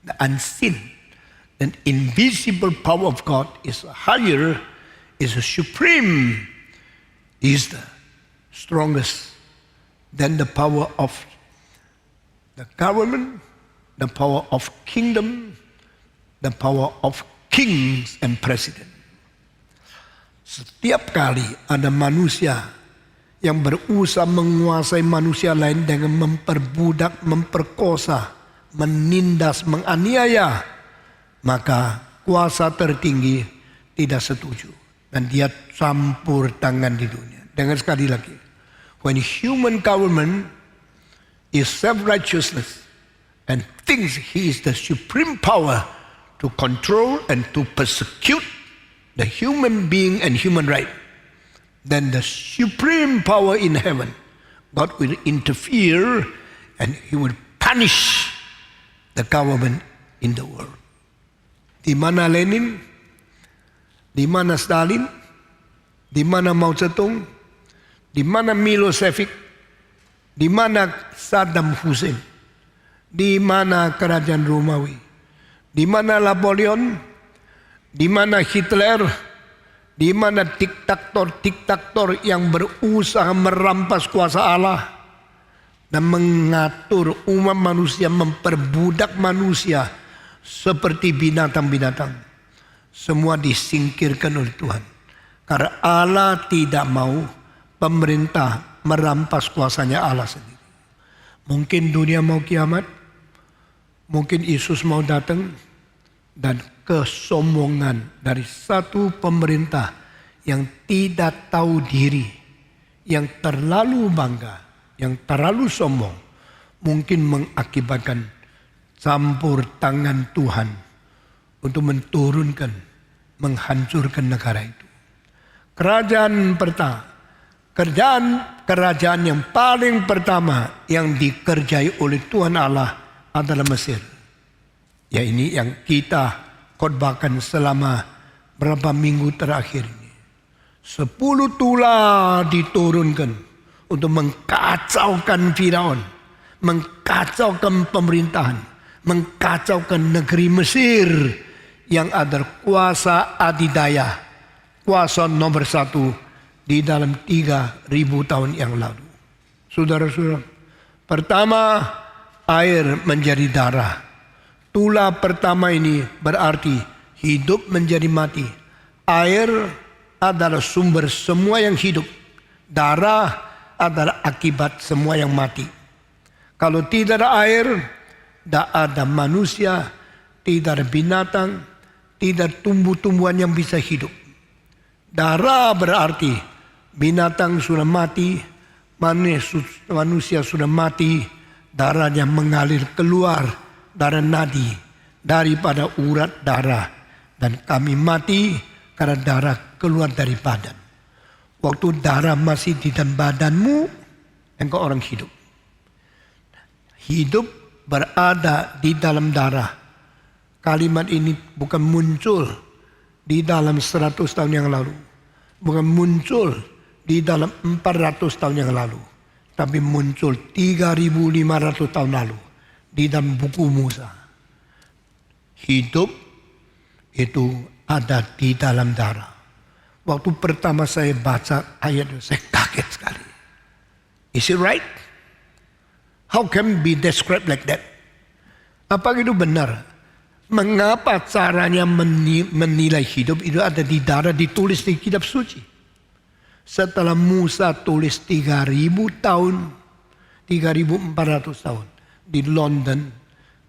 The unseen and invisible power of God is higher, is supreme, is the strongest than the power of the government, the power of kingdom, the power of kings and president. Setiap kali ada manusia yang berusaha menguasai manusia lain dengan memperbudak, memperkosa, menindas, menganiaya, maka kuasa tertinggi tidak setuju. Dan dia campur tangan di dunia. Dengar sekali lagi. When human government is self-righteousness and thinks he is the supreme power to control and to persecute the human being and human right, then the supreme power in heaven, God will interfere and he will punish the government in the world. Di mana Lenin, di mana Stalin, di mana Mao Zedong, di mana Milosevic, di mana Saddam Hussein, di mana kerajaan Romawi, di mana Napoleon, di mana Hitler, di mana diktator-diktator yang berusaha merampas kuasa Allah dan mengatur umat manusia, memperbudak manusia seperti binatang-binatang. Semua disingkirkan oleh Tuhan. Karena Allah tidak mau pemerintah merampas kuasanya Allah sendiri. Mungkin dunia mau kiamat, mungkin Yesus mau datang, dan kesombongan dari satu pemerintah yang tidak tahu diri, yang terlalu bangga, yang terlalu sombong, mungkin mengakibatkan campur tangan Tuhan untuk menurunkan, menghancurkan negara itu. Kerajaan yang paling pertama yang dikerjai oleh Tuhan Allah adalah Mesir. Ya, ini yang kita khotbahkan selama berapa minggu terakhir ini. 10 tulah diturunkan untuk mengkacaukan Firaun, mengkacaukan pemerintahan, mengkacaukan negeri Mesir yang ada kuasa adidaya, kuasa nomor 1 di dalam 3.000 tahun yang lalu. Saudara-saudara, pertama air menjadi darah. Tulah pertama ini berarti hidup menjadi mati. Air adalah sumber semua yang hidup. Darah adalah akibat semua yang mati. Kalau tidak ada air, tidak ada manusia, tidak ada binatang, tidak tumbuh-tumbuhan yang bisa hidup. Darah berarti binatang sudah mati, manusia sudah mati, darahnya mengalir keluar darah nadi daripada urat darah, dan kami mati karena darah keluar dari badan. Waktu darah masih di dalam badanmu, engkau orang hidup. Hidup berada di dalam darah. Kalimat ini bukan muncul di dalam 100 tahun yang lalu, bukan muncul di dalam 400 tahun yang lalu, tapi muncul 3.500 tahun lalu di dalam buku Musa. Hidup itu ada di dalam darah. Waktu pertama saya baca ayat itu, saya kaget sekali. Is it right? How can be described like that? Apa itu benar? Mengapa caranya menilai hidup itu ada di darah, ditulis di kitab suci? Setelah Musa tulis 3.000 tahun, 3.400 tahun di London,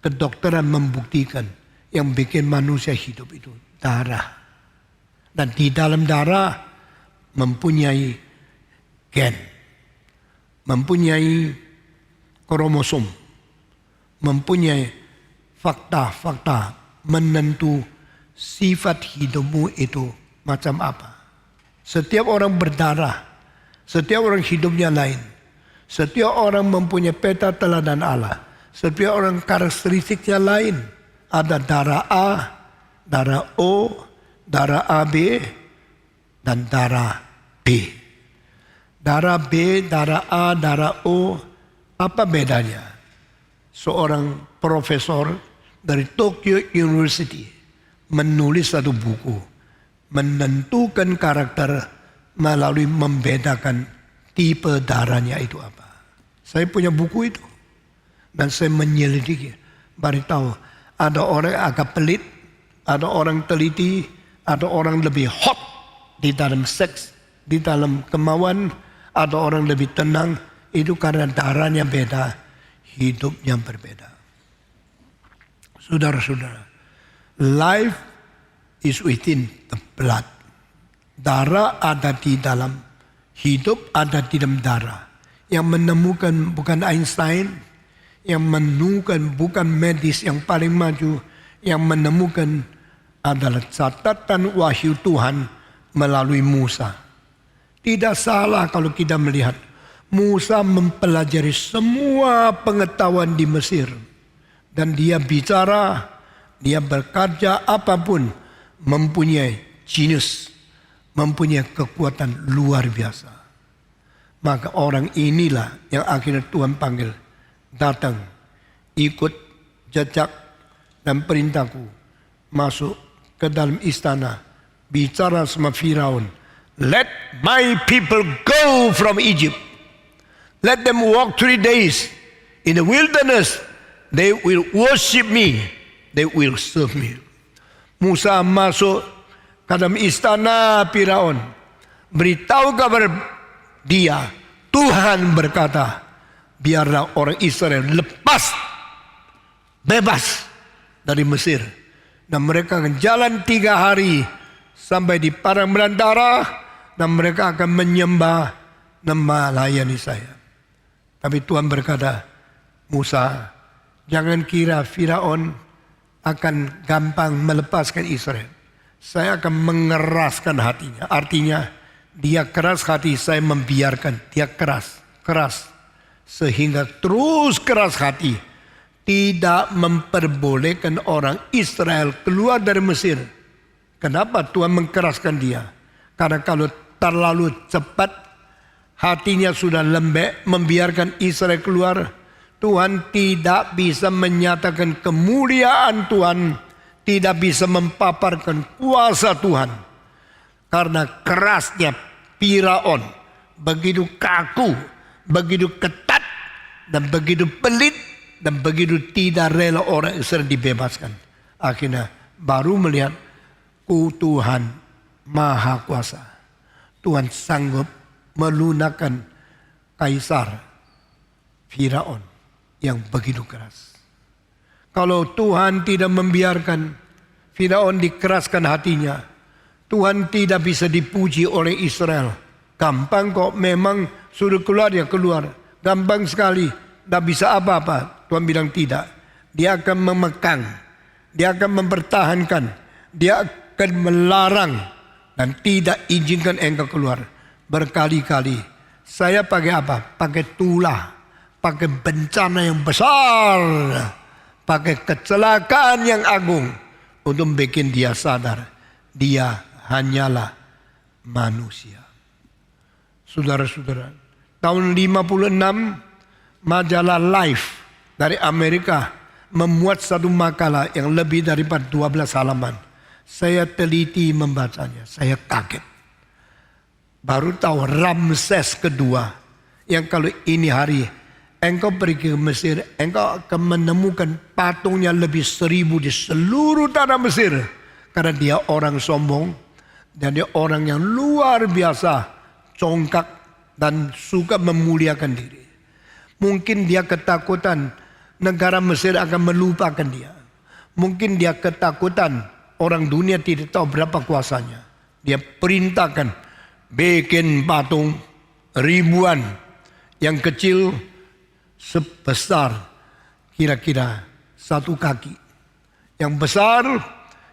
kedokteran membuktikan yang bikin manusia hidup itu darah. Dan di dalam darah mempunyai gen, mempunyai kromosom, mempunyai fakta-fakta menentu sifat hidupmu itu macam apa. Setiap orang berdarah, setiap orang hidupnya lain. Setiap orang mempunyai peta teladan Allah. Setiap orang karakteristiknya lain. Ada darah A, darah O, darah AB, dan darah B. Darah B, darah A, darah O, apa bedanya? Seorang profesor dari Tokyo University menulis satu buku, menentukan karakter melalui membedakan tipe darahnya itu apa. Saya punya buku itu dan saya menyelidiki, baru tahu ada orang agak pelit, ada orang teliti, ada orang lebih hot di dalam seks, di dalam kemauan, ada orang lebih tenang. Itu karena darahnya beda, hidupnya berbeda. Saudara-saudara, life is within the blood. Darah ada di dalam, hidup ada di dalam darah. Yang menemukan bukan Einstein, yang menemukan bukan medis yang paling maju, yang menemukan adalah catatan wahyu Tuhan melalui Musa. Tidak salah kalau kita melihat Musa mempelajari semua pengetahuan di Mesir. Dan dia bicara, dia berkarya apapun, mempunyai genius, mempunyai kekuatan luar biasa. Maka orang inilah yang akhirnya Tuhan panggil, datang, ikut jejak dan perintahku, masuk ke dalam istana, bicara sama Firaun, let my people go from Egypt. Let them walk 3 days in the wilderness. They will worship me. They will serve me. Musa masuk ke dalam istana Firaun. beritahu kabar dia. Tuhan berkata, biarlah orang Israel bebas dari Mesir. Dan mereka akan jalan 3 hari sampai di padang belantara, dan mereka akan menyembah dan melayani saya. Tapi Tuhan berkata, Musa, jangan kira Firaun akan gampang melepaskan Israel. Saya akan mengeraskan hatinya. Artinya dia keras hati, saya membiarkan dia keras. Sehingga terus keras hati, tidak memperbolehkan orang Israel keluar dari Mesir. Kenapa Tuhan mengkeraskan dia? Karena kalau terlalu cepat, hatinya sudah lembek, membiarkan Israel keluar, Tuhan tidak bisa menyatakan kemuliaan Tuhan, tidak bisa mempaparkan kuasa Tuhan. Karena kerasnya Firaun, begitu kaku, begitu ketat, dan begitu pelit, dan begitu tidak rela orang Israel dibebaskan. Akhirnya baru melihat Tuhan Maha Kuasa. Tuhan sanggup melunakkan Kaisar Firaun yang begitu keras. Kalau Tuhan tidak membiarkan Firaun dikeraskan hatinya, Tuhan tidak bisa dipuji oleh Israel. Gampang kok, memang suruh keluar ya keluar. Gampang sekali, tidak bisa apa-apa. Tuhan bilang tidak. Dia akan memekang, dia akan mempertahankan, dia akan melarang dan tidak izinkan engkau keluar. Berkali-kali saya pakai apa? Pakai tulah, pakai bencana yang besar, pakai kecelakaan yang agung untuk bikin dia sadar dia hanyalah manusia. Saudara-saudara, tahun 56 majalah Life dari Amerika memuat satu makalah yang lebih daripada 12 halaman. Saya teliti membacanya, saya kaget. Baru tahu Ramses kedua, yang kalau ini hari engkau pergi ke Mesir, engkau akan menemukan patungnya lebih 1000 di seluruh tanah Mesir. Karena dia orang sombong, dan dia orang yang luar biasa, congkak dan suka memuliakan diri. Mungkin dia ketakutan negara Mesir akan melupakan dia. Mungkin dia ketakutan orang dunia tidak tahu berapa kuasanya. Dia perintahkan bikin patung ribuan, yang kecil sebesar kira-kira 1 kaki, yang besar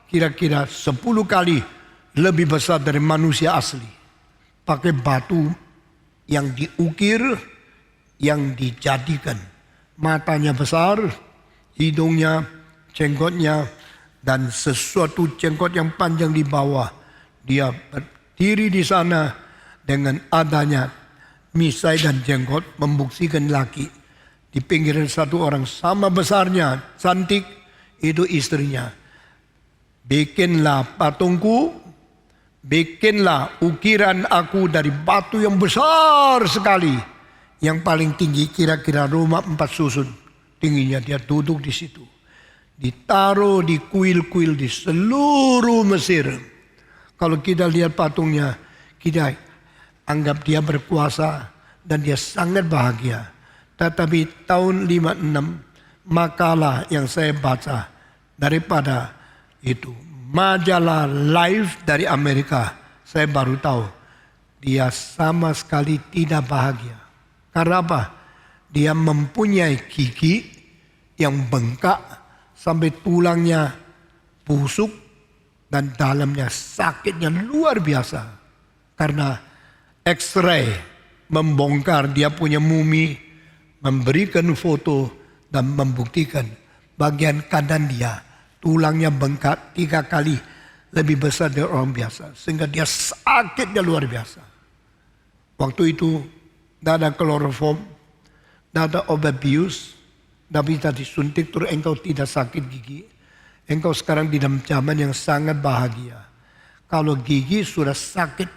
kira-kira 10 kali lebih besar dari manusia asli. Pakai batu yang diukir, yang dijadikan. Matanya besar, hidungnya, jenggotnya, dan sesuatu jenggot yang panjang di bawah. Dia berdiri di sana dengan adanya misai dan jenggot, membuktikan laki. Di pinggiran satu orang sama besarnya, cantik, itu istrinya. Bikinlah patungku, bikinlah ukiran aku dari batu yang besar sekali, yang paling tinggi kira-kira rumah 4 susun tingginya. Dia duduk di situ, ditaruh di kuil-kuil di seluruh Mesir. Kalau kita lihat patungnya, kita anggap dia berkuasa dan dia sangat bahagia. Tetapi tahun 56 makalah yang saya baca daripada itu majalah Life dari Amerika, saya baru tahu dia sama sekali tidak bahagia. Karena apa? Dia mempunyai gigi yang bengkak sampai tulangnya busuk dan dalamnya sakitnya luar biasa. Karena X-ray membongkar dia punya mumi, memberikan foto dan membuktikan bagian kanan dia tulangnya bengkak 3 kali lebih besar dari orang biasa. Sehingga dia sakitnya luar biasa. Waktu itu tidak ada kloroform, tidak ada obat bius, tidak bisa disuntik terus engkau tidak sakit gigi. Engkau sekarang di dalam zaman yang sangat bahagia. Kalau gigi sudah sakit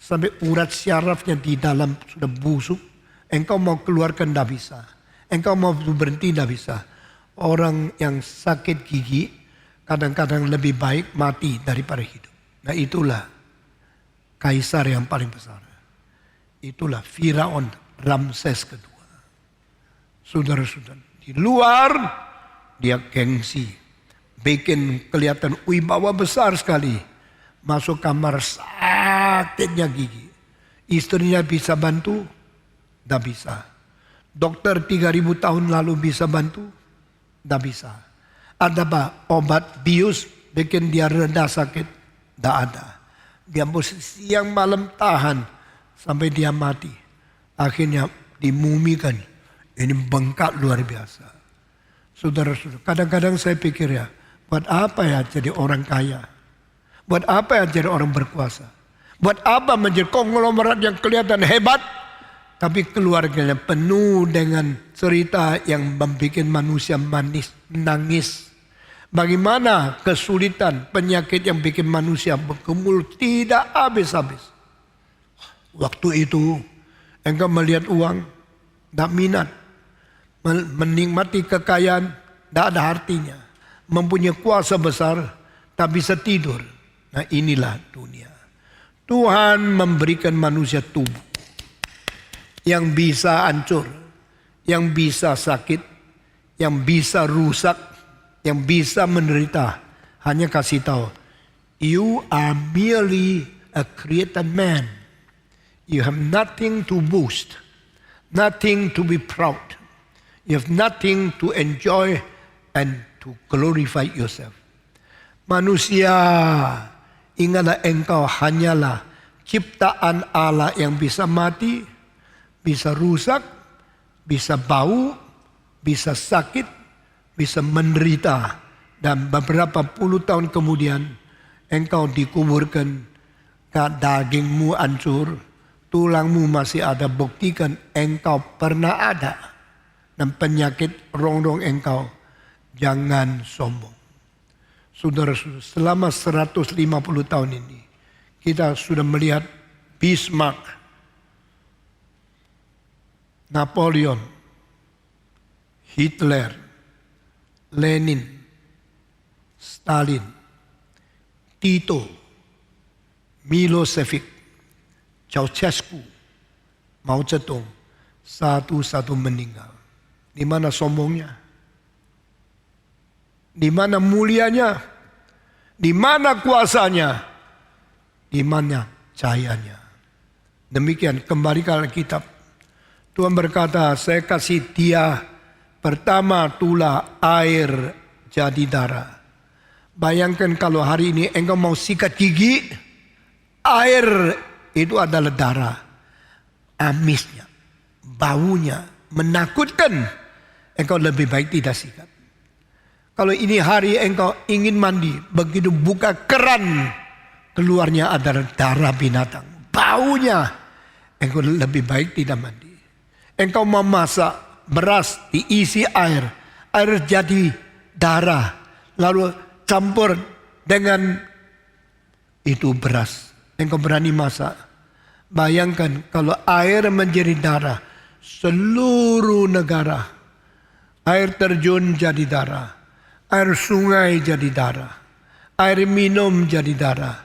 sampai urat syarafnya di dalam sudah busuk, engkau mau keluarkan tidak bisa. Engkau mau berhenti tidak bisa. Orang yang sakit gigi kadang-kadang lebih baik mati daripada hidup. Nah itulah kaisar yang paling besar. Itulah Firaun Ramses kedua. Saudara-saudara, di luar dia gengsi, bikin kelihatan wibawa besar sekali. Masuk kamar sakitnya gigi. Istrinya bisa bantu? Tidak bisa. Dokter 3000 tahun lalu bisa bantu? Tidak bisa. Ada apa? Obat bius bikin dia reda sakit? Tidak ada. Dia mesti siang malam tahan sampai dia mati. Akhirnya dimumikan. Ini bengkak luar biasa. Saudara-saudara, kadang-kadang saya pikir ya, buat apa ya jadi orang kaya? Buat apa ya jadi orang berkuasa? Buat apa menjadi konglomerat yang kelihatan hebat, tapi keluarganya penuh dengan cerita yang membuat manusia menangis. Bagaimana kesulitan, penyakit yang bikin manusia bergumul tidak habis-habis. Waktu itu engkau melihat uang, tidak minat. Menikmati kekayaan, tidak ada artinya. Mempunyai kuasa besar, tak bisa tidur. Nah inilah dunia. Tuhan memberikan manusia tubuh yang bisa hancur, yang bisa sakit, yang bisa rusak, yang bisa menderita. Hanya kasih tahu, you are merely a created man. You have nothing to boast, nothing to be proud. You have nothing to enjoy and to glorify yourself. Manusia, ingatlah engkau hanyalah ciptaan Allah yang bisa mati, bisa rusak, bisa bau, bisa sakit, bisa menderita. Dan beberapa puluh tahun kemudian engkau dikuburkan, dagingmu hancur, tulangmu masih ada, buktikan engkau pernah ada. Dan penyakit rongrong engkau, jangan sombong. Saudara-saudara, selama 150 tahun ini, kita sudah melihat Bismarck, Napoleon, Hitler, Lenin, Stalin, Tito, Milosevic, Ceausescu, Mao Zedong, satu-satu meninggal. Di mana sombongnya? Di mana mulianya? Di mana kuasanya? Di mana cahayanya? Demikian, kembali ke Alkitab. Tuhan berkata, saya kasih dia pertama tulah air jadi darah. Bayangkan kalau hari ini engkau mau sikat gigi, air itu adalah darah. Amisnya, baunya, menakutkan. Engkau lebih baik tidak sikat. Kalau ini hari engkau ingin mandi, begitu buka keran, keluarnya adalah darah binatang. Baunya, engkau lebih baik tidak mandi. Engkau memasak beras diisi air, air jadi darah, lalu campur dengan itu beras. Engkau berani masak. Bayangkan kalau air menjadi darah, seluruh negara, air terjun jadi darah, air sungai jadi darah, air minum jadi darah.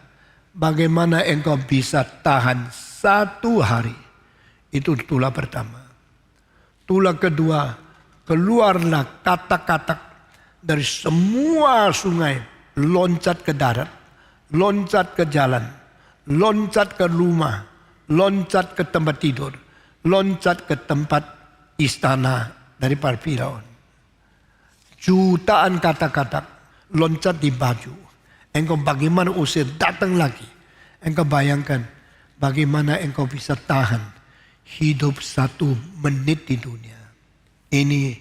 Bagaimana engkau bisa tahan 1 hari? Itu tulah pertama. Tulah kedua, keluarlah katak-katak dari semua sungai, loncat ke darat, loncat ke jalan, loncat ke rumah, loncat ke tempat tidur, loncat ke tempat istana dari para Firaun. Jutaan kata-kata loncat di baju. Engkau bagaimana usir datang lagi. Engkau bayangkan bagaimana engkau bisa tahan hidup 1 menit di dunia. Ini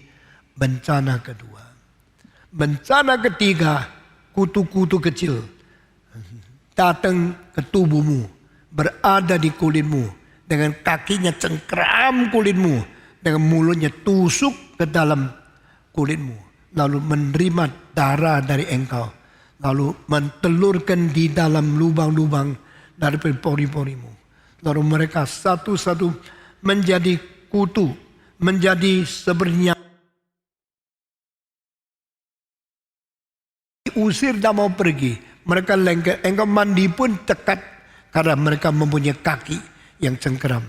bencana kedua. Bencana ketiga, kutu-kutu kecil datang ke tubuhmu, berada di kulitmu, dengan kakinya cengkram kulitmu, dengan mulutnya tusuk ke dalam kulitmu. Lalu menerima darah dari engkau. Lalu mentelurkan di dalam lubang-lubang dari pori-porimu. Lalu mereka satu-satu menjadi kutu. Menjadi sebenarnya diusir dan mau pergi. Mereka lengket. Engkau mandi pun dekat karena mereka mempunyai kaki yang cengkeram.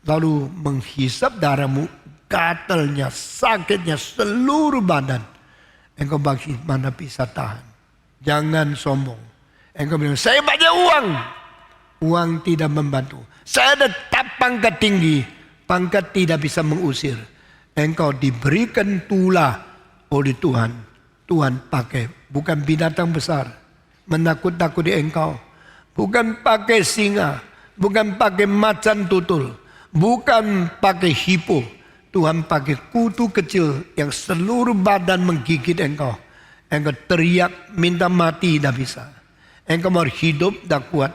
Lalu menghisap darahmu, gatalnya, sakitnya seluruh badan. Engkau bagaimana bisa tahan? Jangan sombong. Engkau bilang, saya banyak uang. Uang tidak membantu. Saya ada pangkat tinggi. Pangkat tidak bisa mengusir. Engkau diberikan tulah oleh Tuhan. Tuhan pakai, bukan binatang besar menakut-nakuti engkau. Bukan pakai singa. Bukan pakai macan tutul. Bukan pakai hipo. Tuhan pakai kutu kecil yang seluruh badan menggigit engkau. Engkau teriak minta mati tidak bisa. Engkau mau hidup tidak kuat.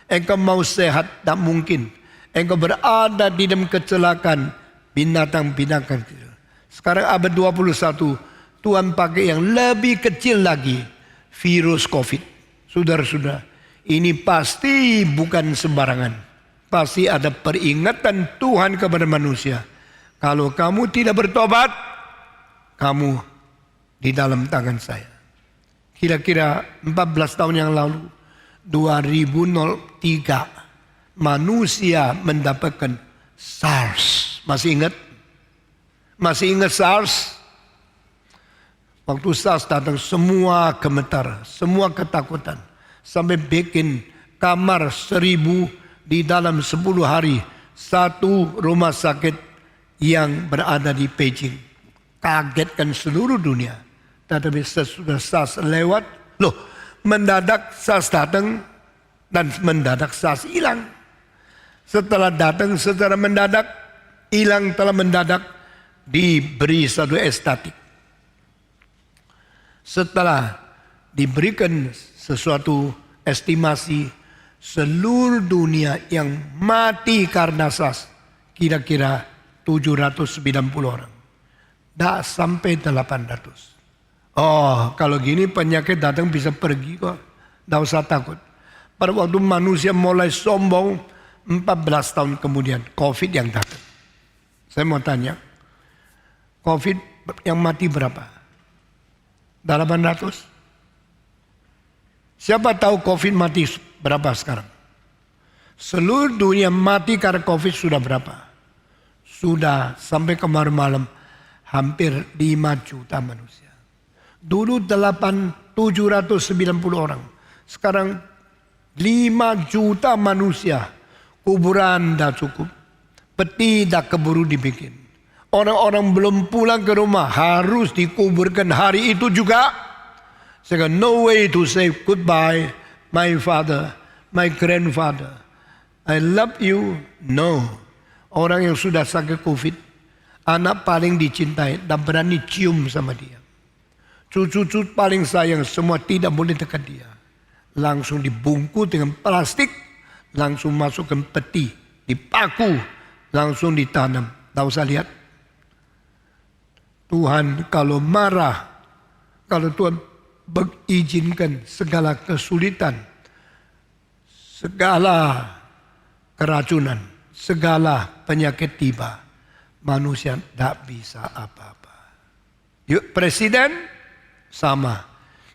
Engkau mau sehat tidak mungkin. Engkau berada di dalam kecelakaan binatang-binatang kecil. Sekarang abad 21 Tuhan pakai yang lebih kecil lagi, virus COVID. Saudara-saudara, ini pasti bukan sembarangan. Pasti ada peringatan Tuhan kepada manusia. Kalau kamu tidak bertobat, kamu di dalam tangan saya. Kira-kira 14 tahun yang lalu, 2003, manusia mendapatkan SARS. Masih ingat? Masih ingat SARS? Waktu SARS datang semua gemetar, semua ketakutan. Sampai bikin kamar 1000 di dalam 10 hari. Satu rumah sakit yang berada di Beijing. Kagetkan seluruh dunia. Tetapi sesudah SARS lewat, loh mendadak SARS datang dan mendadak SARS hilang. Setelah datang secara mendadak, hilang telah mendadak, diberi satu estatik. Setelah diberikan sesuatu estimasi, seluruh dunia yang mati karena SARS kira-kira 790 orang. Tidak sampai 800. Oh, kalau gini penyakit datang bisa pergi kok. Tidak usah takut. Pada waktu manusia mulai sombong, 14 tahun kemudian COVID yang datang. Saya mau tanya, COVID yang mati berapa? 800? Siapa tahu COVID mati berapa sekarang? Seluruh dunia mati karena COVID sudah berapa? Sudah sampai kemarin malam hampir 5 juta manusia. Dulu 790 orang. Sekarang 5 juta manusia. Kuburan tidak cukup. Peti tidak keburu dibikin. Orang-orang belum pulang ke rumah harus dikuburkan hari itu juga. Saya kata, no way to say goodbye my father, my grandfather. I love you. No. Orang yang sudah sakit COVID, anak paling dicintai dan berani cium sama dia. Cucu-cucu paling sayang, semua tidak boleh dekat dia. Langsung dibungkus dengan plastik, langsung masukkan peti, dipaku, langsung ditanam. Tak usah lihat. Tuhan kalau marah, kalau Tuhan mengizinkan segala kesulitan, segala keracunan, segala penyakit tiba, manusia tidak bisa apa-apa. Yuk presiden sama.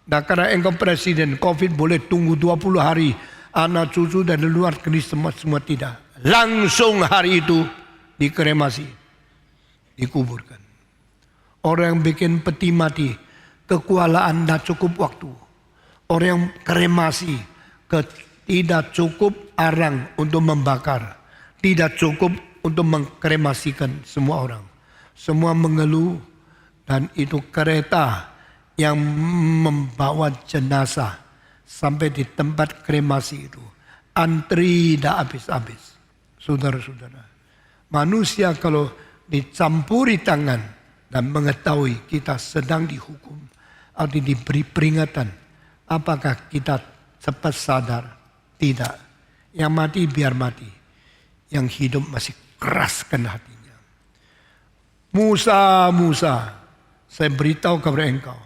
Dan karena engkau presiden, COVID boleh tunggu 20 hari, anak cucu dari luar negeri semua tidak. Langsung hari itu dikremasi, dikuburkan. Orang yang bikin peti mati, kekualaan tidak cukup waktu. Orang yang kremasi, tidak cukup arang untuk membakar. Tidak cukup untuk mengkremasikan semua orang. Semua mengeluh dan itu kereta yang membawa jenazah sampai di tempat kremasi itu. Antri tidak habis-habis. Saudara-saudara. Manusia kalau dicampuri tangan dan mengetahui kita sedang dihukum atau diberi peringatan, apakah kita cepat sadar? Tidak. Yang mati biar mati. Yang hidup masih keraskan hatinya. Musa, saya beritahu kepada engkau,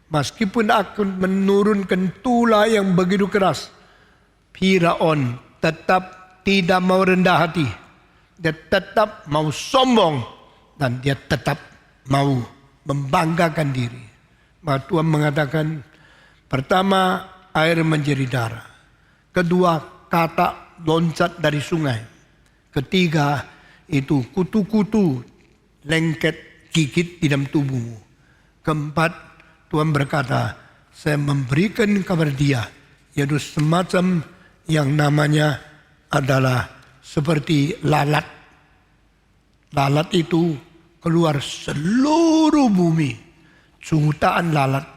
meskipun aku menurunkan tulah yang begitu keras, Firaun tetap tidak mau rendah hati. Dia tetap mau sombong dan dia tetap mau membanggakan diri. Maka Tuhan mengatakan, pertama air menjadi darah. Kedua kata loncat dari sungai. Ketiga, itu kutu-kutu lengket gigit di dalam tubuhmu. Keempat, Tuhan berkata, saya memberikan kepada dia, yaitu semacam yang namanya adalah seperti lalat. Lalat itu keluar seluruh bumi, jutaan lalat.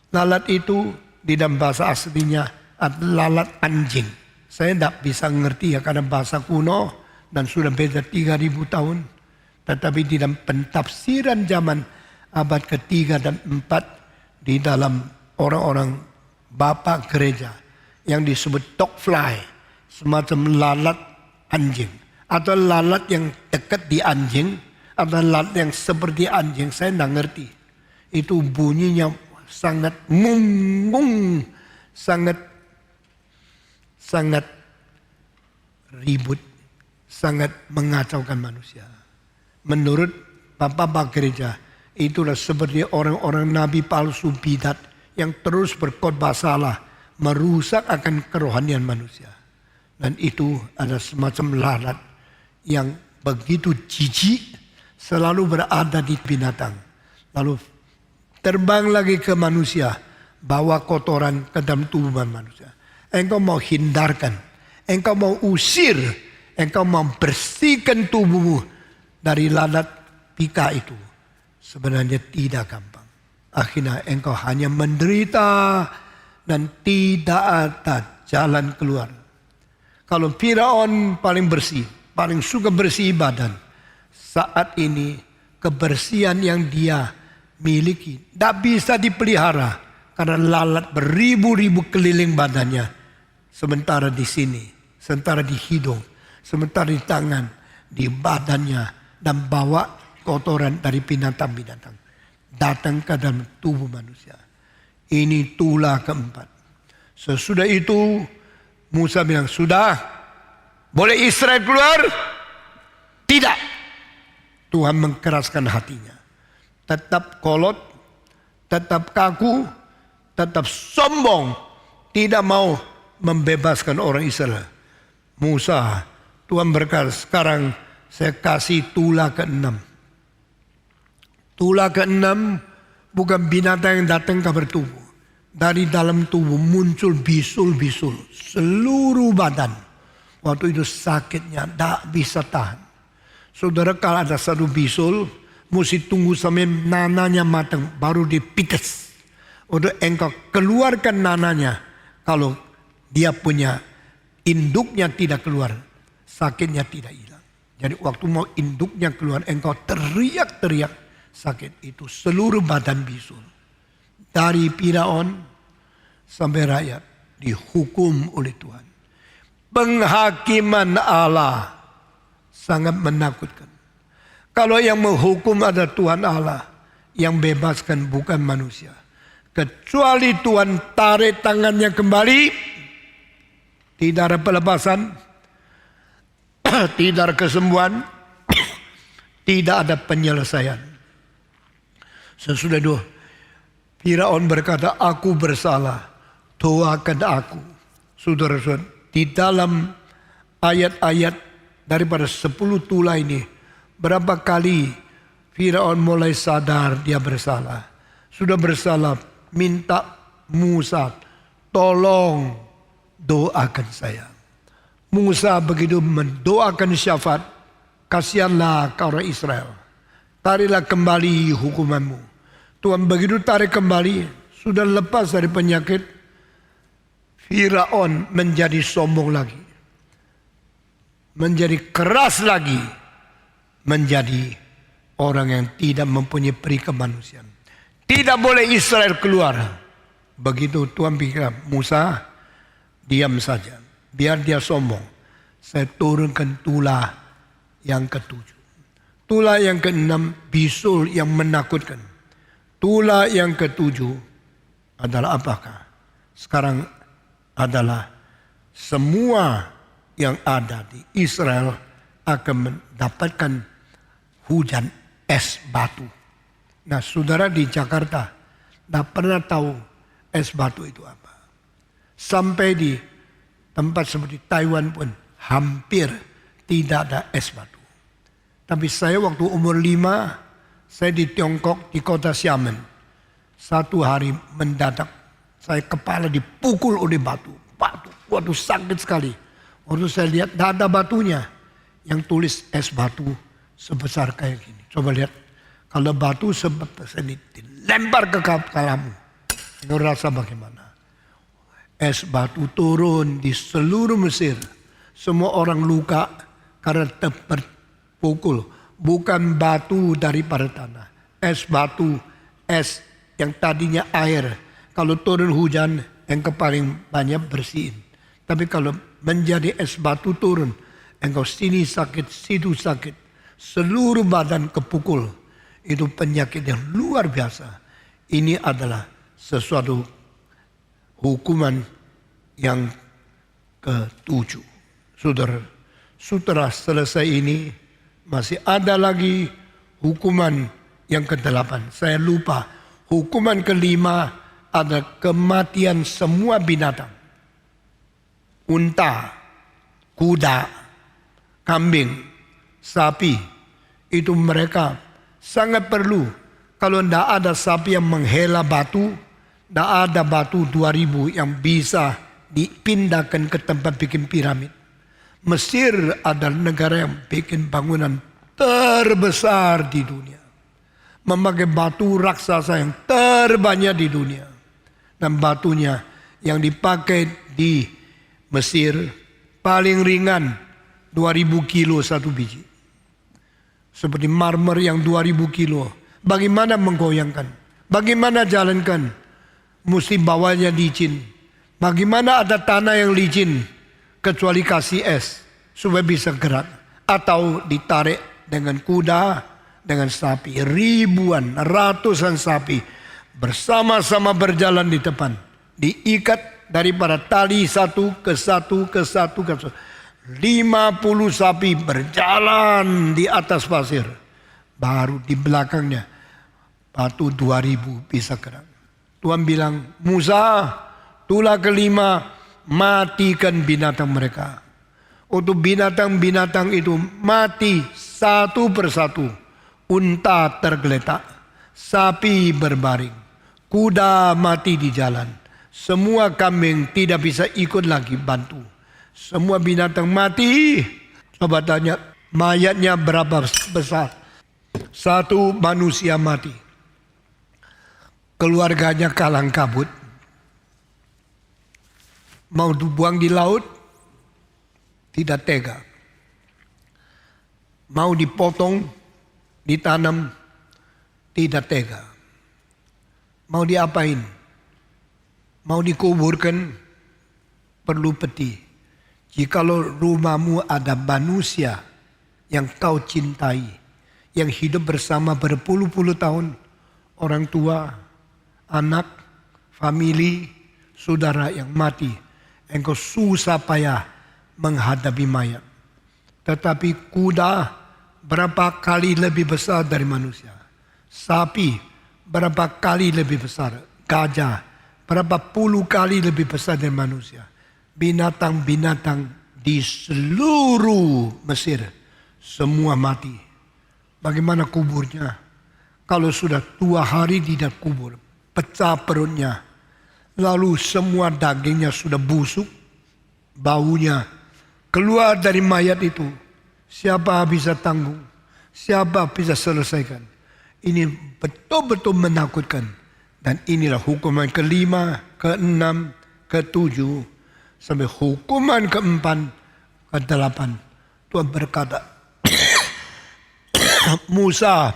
Lalat itu di dalam bahasa aslinya adalah lalat anjing. Saya tidak bisa ngerti ya karena bahasa kuno dan sudah beda 3000 tahun. Tetapi di dalam pentafsiran zaman abad ke-3 dan 4 di dalam orang-orang bapak gereja yang disebut dog fly, semacam lalat anjing atau lalat yang dekat di anjing atau lalat yang seperti anjing, saya tidak ngerti. Itu bunyinya sangat mung, sangat ribut, sangat mengacaukan manusia. Menurut bapak-bapak gereja, itulah seperti orang-orang nabi palsu bidat yang terus berkhotbah salah, merusak akan kerohanian manusia. Dan itu ada semacam lalat yang begitu jijik, selalu berada di binatang. Lalu terbang lagi ke manusia, bawa kotoran ke dalam tubuh manusia. Engkau mau hindarkan, engkau mau usir, engkau mau bersihkan tubuhmu dari lalat pika itu. Sebenarnya tidak gampang. Akhirnya engkau hanya menderita dan tidak ada jalan keluar. Kalau Firaun paling bersih, paling suka bersih badan, saat ini kebersihan yang dia miliki tidak bisa dipelihara karena lalat beribu-ribu keliling badannya. Sementara di sini, sementara di hidung, sementara di tangan, di badannya, dan bawa kotoran dari binatang-binatang datang ke dalam tubuh manusia. Ini tulah keempat. Sesudah itu Musa bilang, sudah boleh Israel keluar? Tidak. Tuhan mengkeraskan hatinya. Tetap kolot, tetap kaku, tetap sombong, tidak mau membebaskan orang Israel. Musa, Tuhan berkata, sekarang saya kasih tulah ke-6. Tulah ke-6 bukan binatang yang datang ke bertubuh. Dari dalam tubuh muncul bisul-bisul seluruh badan. Waktu itu sakitnya tidak bisa tahan. Saudara, kalau ada satu bisul, mesti tunggu sampai nananya matang baru dipites. Untuk engkau keluarkan nananya. Kalau dia punya induknya tidak keluar, sakitnya tidak hilang. Jadi waktu mau induknya keluar, engkau teriak-teriak, sakit itu seluruh badan bisul. Dari Firaun sampai rakyat dihukum oleh Tuhan. Penghakiman Allah sangat menakutkan. Kalau yang menghukum ada Tuhan Allah, yang bebaskan bukan manusia. Kecuali Tuhan tarik tangannya kembali, tidak ada pelepasan, tidak ada kesembuhan, tidak ada penyelesaian. Sesudah itu Firaun berkata, aku bersalah, doakan aku. Saudara-saudara, di dalam ayat-ayat daripada 10 tulah ini, berapa kali Firaun mulai sadar dia bersalah. Sudah bersalah, minta Musa, tolong doakan saya. Musa begitu mendoakan syafaat, kasihanlah kau orang Israel, tarilah kembali hukumanmu. Tuhan begitu tarik kembali, sudah lepas dari penyakit, Firaun menjadi sombong lagi, menjadi keras lagi, menjadi orang yang tidak mempunyai peri kemanusiaan. Tidak boleh Israel keluar. Begitu Tuhan pikir, Musa diam saja, biar dia sombong. Saya turunkan tulah yang ke-7. Tulah yang ke-6 bisul yang menakutkan. Tulah yang ke-7 adalah apakah? Sekarang adalah semua yang ada di Israel akan mendapatkan hujan es batu. Nah, saudara di Jakarta tidak pernah tahu es batu itu apa. Sampai di tempat seperti Taiwan pun hampir tidak ada es batu. Tapi saya waktu umur 5, saya di Tiongkok di kota Xiamen. Satu hari mendadak saya kepala dipukul oleh batu. Waduh sakit sekali. Waktu saya lihat tidak ada batunya. Yang tulis es batu sebesar kayak gini. Coba lihat. Kalau batu sebesar ini dilempar ke kepalamu. Itu rasa bagaimana? Es batu turun di seluruh Mesir. Semua orang luka karena terpukul. Bukan batu daripada tanah. Es batu, es yang tadinya air. Kalau turun hujan, yang paling banyak bersihin. Tapi kalau menjadi es batu turun, engkau sini sakit, situ sakit. Seluruh badan kepukul. Itu penyakit yang luar biasa. Ini adalah sesuatu hukuman yang ke-7. Saudara, setelah selesai ini masih ada lagi hukuman yang ke-8. Saya lupa. Hukuman ke-5 ada kematian semua binatang. Unta, kuda, kambing, sapi. Itu mereka sangat perlu. Kalau tidak ada sapi yang menghela batu, tidak ada batu 2000 yang bisa dipindahkan ke tempat bikin piramid. Mesir adalah negara yang bikin bangunan terbesar di dunia. Memakai batu raksasa yang terbanyak di dunia. Dan batunya yang dipakai di Mesir paling ringan 2000 kilo satu biji. Seperti marmer yang 2000 kilo. Bagaimana menggoyangkan? Bagaimana jalankan? Mesti bawanya licin. Bagaimana ada tanah yang licin? Kecuali kasih es supaya bisa gerak. Atau ditarik dengan kuda, dengan sapi. Ribuan, ratusan sapi bersama-sama berjalan di depan. Diikat daripada tali satu ke satu ke satu ke satu. 50 sapi berjalan di atas pasir. Baru di belakangnya batu 2000 bisa gerak. Tuhan bilang, Musa, tulah ke-5 matikan binatang mereka. Untuk binatang-binatang itu mati satu persatu. Unta tergeletak, sapi berbaring, kuda mati di jalan. Semua kambing tidak bisa ikut lagi bantu. Semua binatang mati. Coba tanya, mayatnya berapa besar? Satu manusia mati. Keluarganya kalang kabut. Mau dibuang di laut, tidak tega. Mau dipotong, ditanam, tidak tega. Mau diapain? Mau dikuburkan, perlu peti. Jikalau rumahmu ada manusia yang kau cintai, yang hidup bersama berpuluh-puluh tahun, orang tua, anak, famili, saudara yang mati, engkau susah payah menghadapi mayat. Tetapi kuda berapa kali lebih besar dari manusia. Sapi berapa kali lebih besar. Gajah berapa puluh kali lebih besar dari manusia. Binatang-binatang di seluruh Mesir semua mati. Bagaimana kuburnya? Kalau sudah 2 hari tidak kubur, pecah perutnya. Lalu semua dagingnya sudah busuk, baunya keluar dari mayat itu. Siapa bisa tanggung? Siapa bisa selesaikan? Ini betul-betul menakutkan. Dan inilah hukuman ke-5, ke-6, ke-7, sampai hukuman ke-4, ke-8. Tuhan berkata, Musa,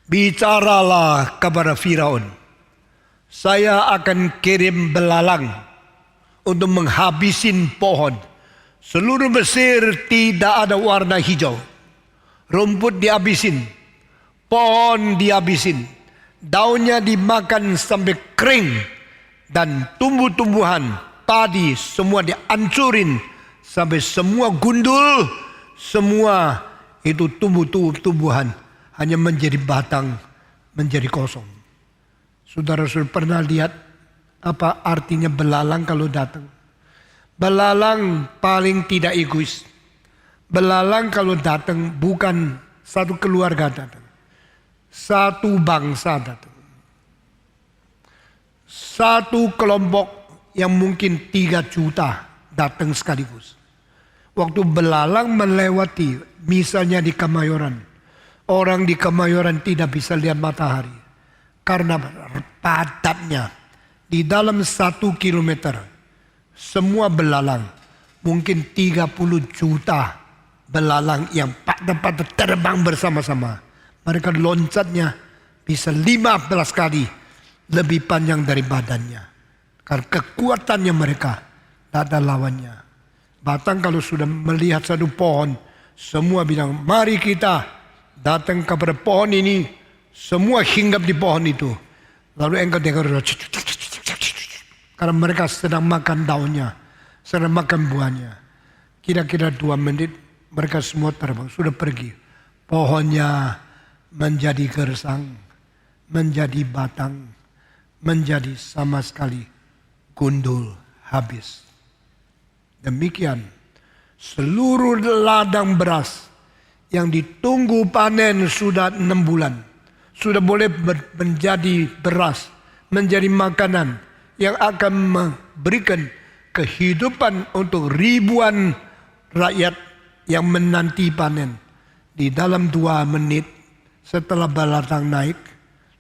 bicaralah kepada Firaun. Saya akan kirim belalang untuk menghabisin pohon. Seluruh Mesir tidak ada warna hijau. Rumput dihabisin, pohon dihabisin. Daunnya dimakan sampai kering. Dan tumbuh-tumbuhan, padi semua dihancurin. Sampai semua gundul, semua itu tumbuh-tumbuhan. Hanya menjadi batang, menjadi kosong. Saudara-saudara pernah lihat apa artinya belalang kalau datang? Belalang paling tidak egois. Belalang kalau datang bukan satu keluarga datang. Satu bangsa datang. Satu kelompok yang mungkin 3 juta datang sekaligus. Waktu belalang melewati, misalnya di Kemayoran. Orang di Kemayoran tidak bisa lihat matahari. Karena padatnya. Di dalam 1 kilometer. Semua belalang. Mungkin 30 juta belalang yang pada terbang bersama-sama. Mereka loncatnya bisa 15 kali lebih panjang dari badannya. Karena kekuatannya mereka tak ada lawannya. Batang kalau sudah melihat satu pohon, semua bilang, mari kita datang kepada pohon ini. Semua hinggap di pohon itu. Lalu engkau dengar, karena mereka sedang makan daunnya, sedang makan buahnya. Kira-kira 2 menit mereka semua terbang, sudah pergi. Pohonnya menjadi gersang, menjadi batang, menjadi sama sekali gundul, habis. Demikian seluruh ladang beras yang ditunggu panen sudah 6 bulan. Sudah boleh menjadi beras, menjadi makanan yang akan memberikan kehidupan untuk ribuan rakyat yang menanti panen. Di dalam 2 menit setelah belatang naik,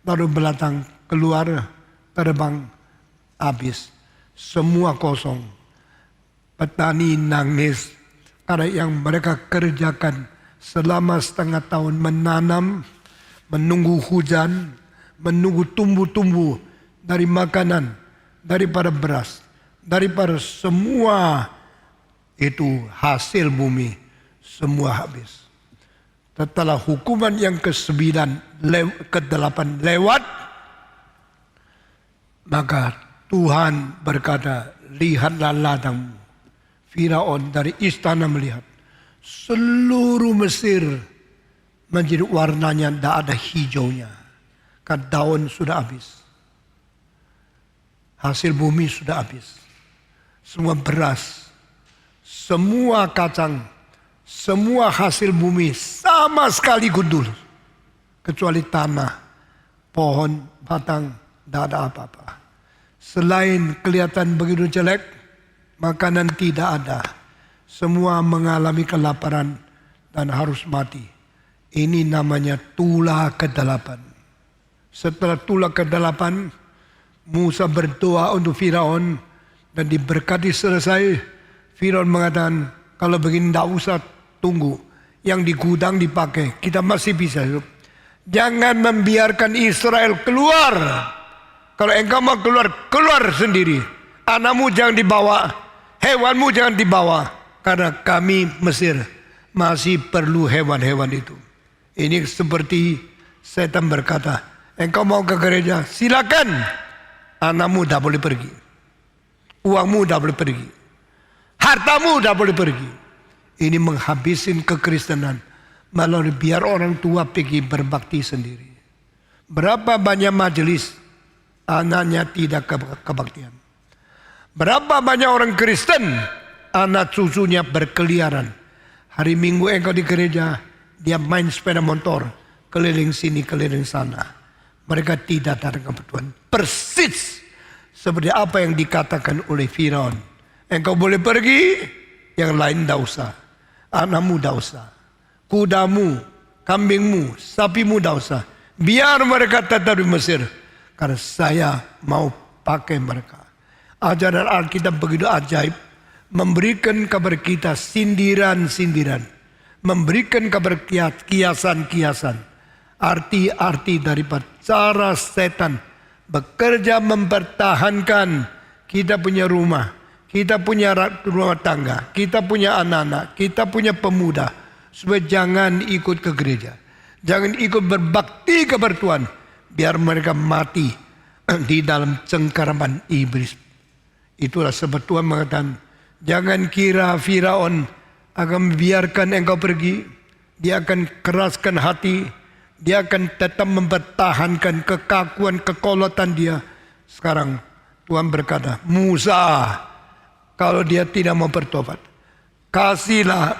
lalu belatang keluar, terbang, habis. Semua kosong. Petani nangis karena yang mereka kerjakan selama setengah tahun menanam, menunggu hujan, menunggu tumbuh-tumbuh dari makanan, daripada beras, daripada semua itu hasil bumi. Semua habis. Setelah hukuman yang ke-9, ke-8 lewat, maka Tuhan berkata, lihatlah ladangmu. Firaun dari istana melihat. Seluruh Mesir menjadi warnanya tidak ada hijaunya. Karena daun sudah habis. Hasil bumi sudah habis. Semua beras, semua kacang, semua hasil bumi sama sekali gundul. Kecuali tanah, pohon, batang, tidak ada apa-apa. Selain kelihatan begitu jelek, makanan tidak ada. Semua mengalami kelaparan dan harus mati. Ini namanya tulah ke-8. Setelah tulah ke-8, Musa berdoa untuk Firaun dan diberkati selesai. Firaun mengatakan, kalau begini tidak usah tunggu. Yang di gudang dipakai, kita masih bisa hidup. Jangan membiarkan Israel keluar. Kalau engkau mau keluar, keluar sendiri. Anakmu jangan dibawa, hewanmu jangan dibawa. Karena kami Mesir masih perlu hewan-hewan itu. Ini seperti setan berkata, engkau mau ke gereja, silakan. Anakmu tidak boleh pergi. Uangmu tidak boleh pergi. Hartamu tidak boleh pergi. Ini menghabisin kekristenan. Malah biar orang tua pergi berbakti sendiri. Berapa banyak majelis anaknya tidak kebaktian. Berapa banyak orang Kristen anak cucunya berkeliaran. Hari Minggu engkau di gereja, dia main sepeda motor keliling sini keliling sana. Mereka tidak datang ke Tuhan. Persis seperti apa yang dikatakan oleh Firaun. Engkau boleh pergi, yang lain tidak usah. Anakmu tidak usah. Kudamu, kambingmu, sapimu tidak usah. Biar mereka tetap di Mesir. Karena saya mau pakai mereka. Ajaran Alkitab begitu ajaib. Memberikan kepada kita sindiran-sindiran. Memberikan kepada kiasan-kiasan. Arti-arti daripada cara setan bekerja mempertahankan kita punya rumah. Kita punya rumah tangga, kita punya anak-anak, kita punya pemuda. Supaya jangan ikut ke gereja. Jangan ikut berbakti kepada Tuhan. Biar mereka mati di dalam cengkeraman iblis. Itulah sebab Tuhan mengatakan, jangan kira Firaun akan membiarkan engkau pergi. Dia akan keraskan hati. Dia akan tetap mempertahankan kekakuan, kekolotan dia. Sekarang Tuhan berkata, Musa, kalau dia tidak mau bertobat. Kasihlah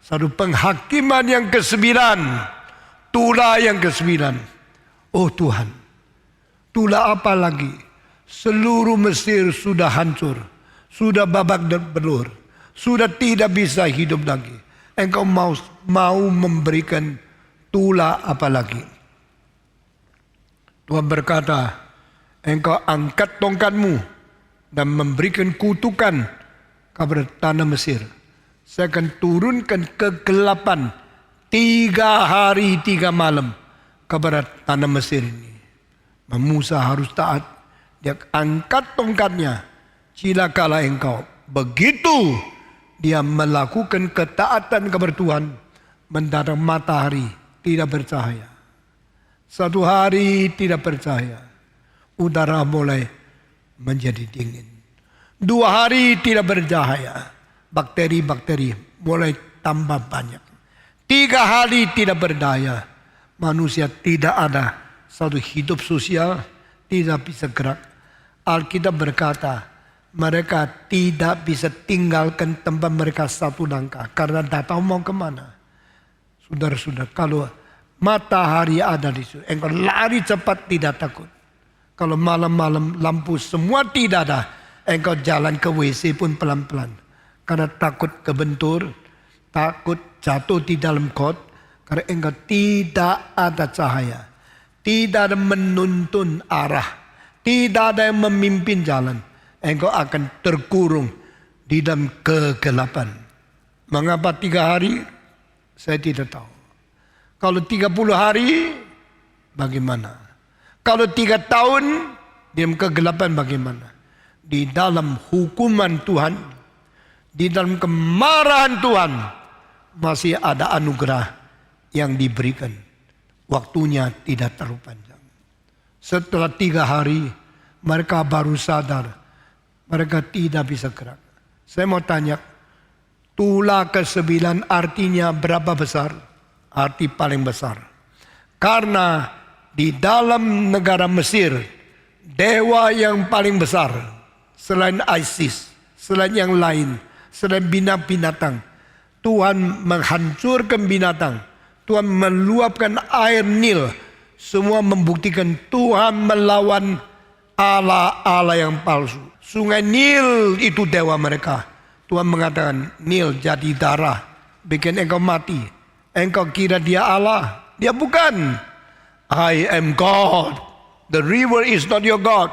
satu penghakiman yang ke-9, tulah yang ke-9. Oh Tuhan, tulah apa lagi? Seluruh Mesir sudah hancur, sudah babak belur, sudah tidak bisa hidup lagi. Engkau mau memberikan tulah apa lagi? Tuhan berkata, engkau angkat tongkatmu dan memberikan kutukan kepada tanah Mesir. Saya akan turunkan kegelapan 3 hari 3 malam kepada tanah Mesir ini. Musa harus taat. Dia angkat tongkatnya, cilakalah engkau. Begitu dia melakukan ketaatan kepada Tuhan, mendadak matahari tidak bercahaya. 1 hari tidak bercahaya, udara mulai menjadi dingin. 2 hari tidak bercahaya, bakteri-bakteri mulai tambah banyak. 3 hari tidak berdaya, manusia tidak ada satu hidup sosial, tidak bisa gerak. Alkitab berkata, mereka tidak bisa tinggalkan tempat mereka satu langkah karena tidak tahu mau kemana. Saudara-saudara, kalau matahari ada di situ, engkau lari cepat tidak takut. Kalau malam-malam lampu semua tidak ada, engkau jalan ke WC pun pelan-pelan. Karena takut kebentur, takut jatuh di dalam got, karena engkau tidak ada cahaya, tidak ada menuntun arah, tidak ada yang memimpin jalan. Engkau akan terkurung di dalam kegelapan. Mengapa 3 hari? Saya tidak tahu. Kalau 30 hari, bagaimana? Kalau 3 tahun, di dalam kegelapan bagaimana? Di dalam hukuman Tuhan, di dalam kemarahan Tuhan, masih ada anugerah yang diberikan. Waktunya tidak terlalu panjang. Setelah 3 hari, mereka baru sadar, mereka tidak bisa gerak. Saya mau tanya, tulah ke-9 artinya berapa besar? Arti paling besar. Karena di dalam negara Mesir, dewa yang paling besar, selain Isis, selain yang lain, selain binatang, Tuhan menghancurkan binatang. Tuhan meluapkan air Nil. Semua membuktikan Tuhan melawan Allah-Allah yang palsu. Sungai Nil itu dewa mereka. Tuhan mengatakan, Nil jadi darah, bikin engkau mati. Engkau kira dia Allah? Dia bukan. I am God. The river is not your God.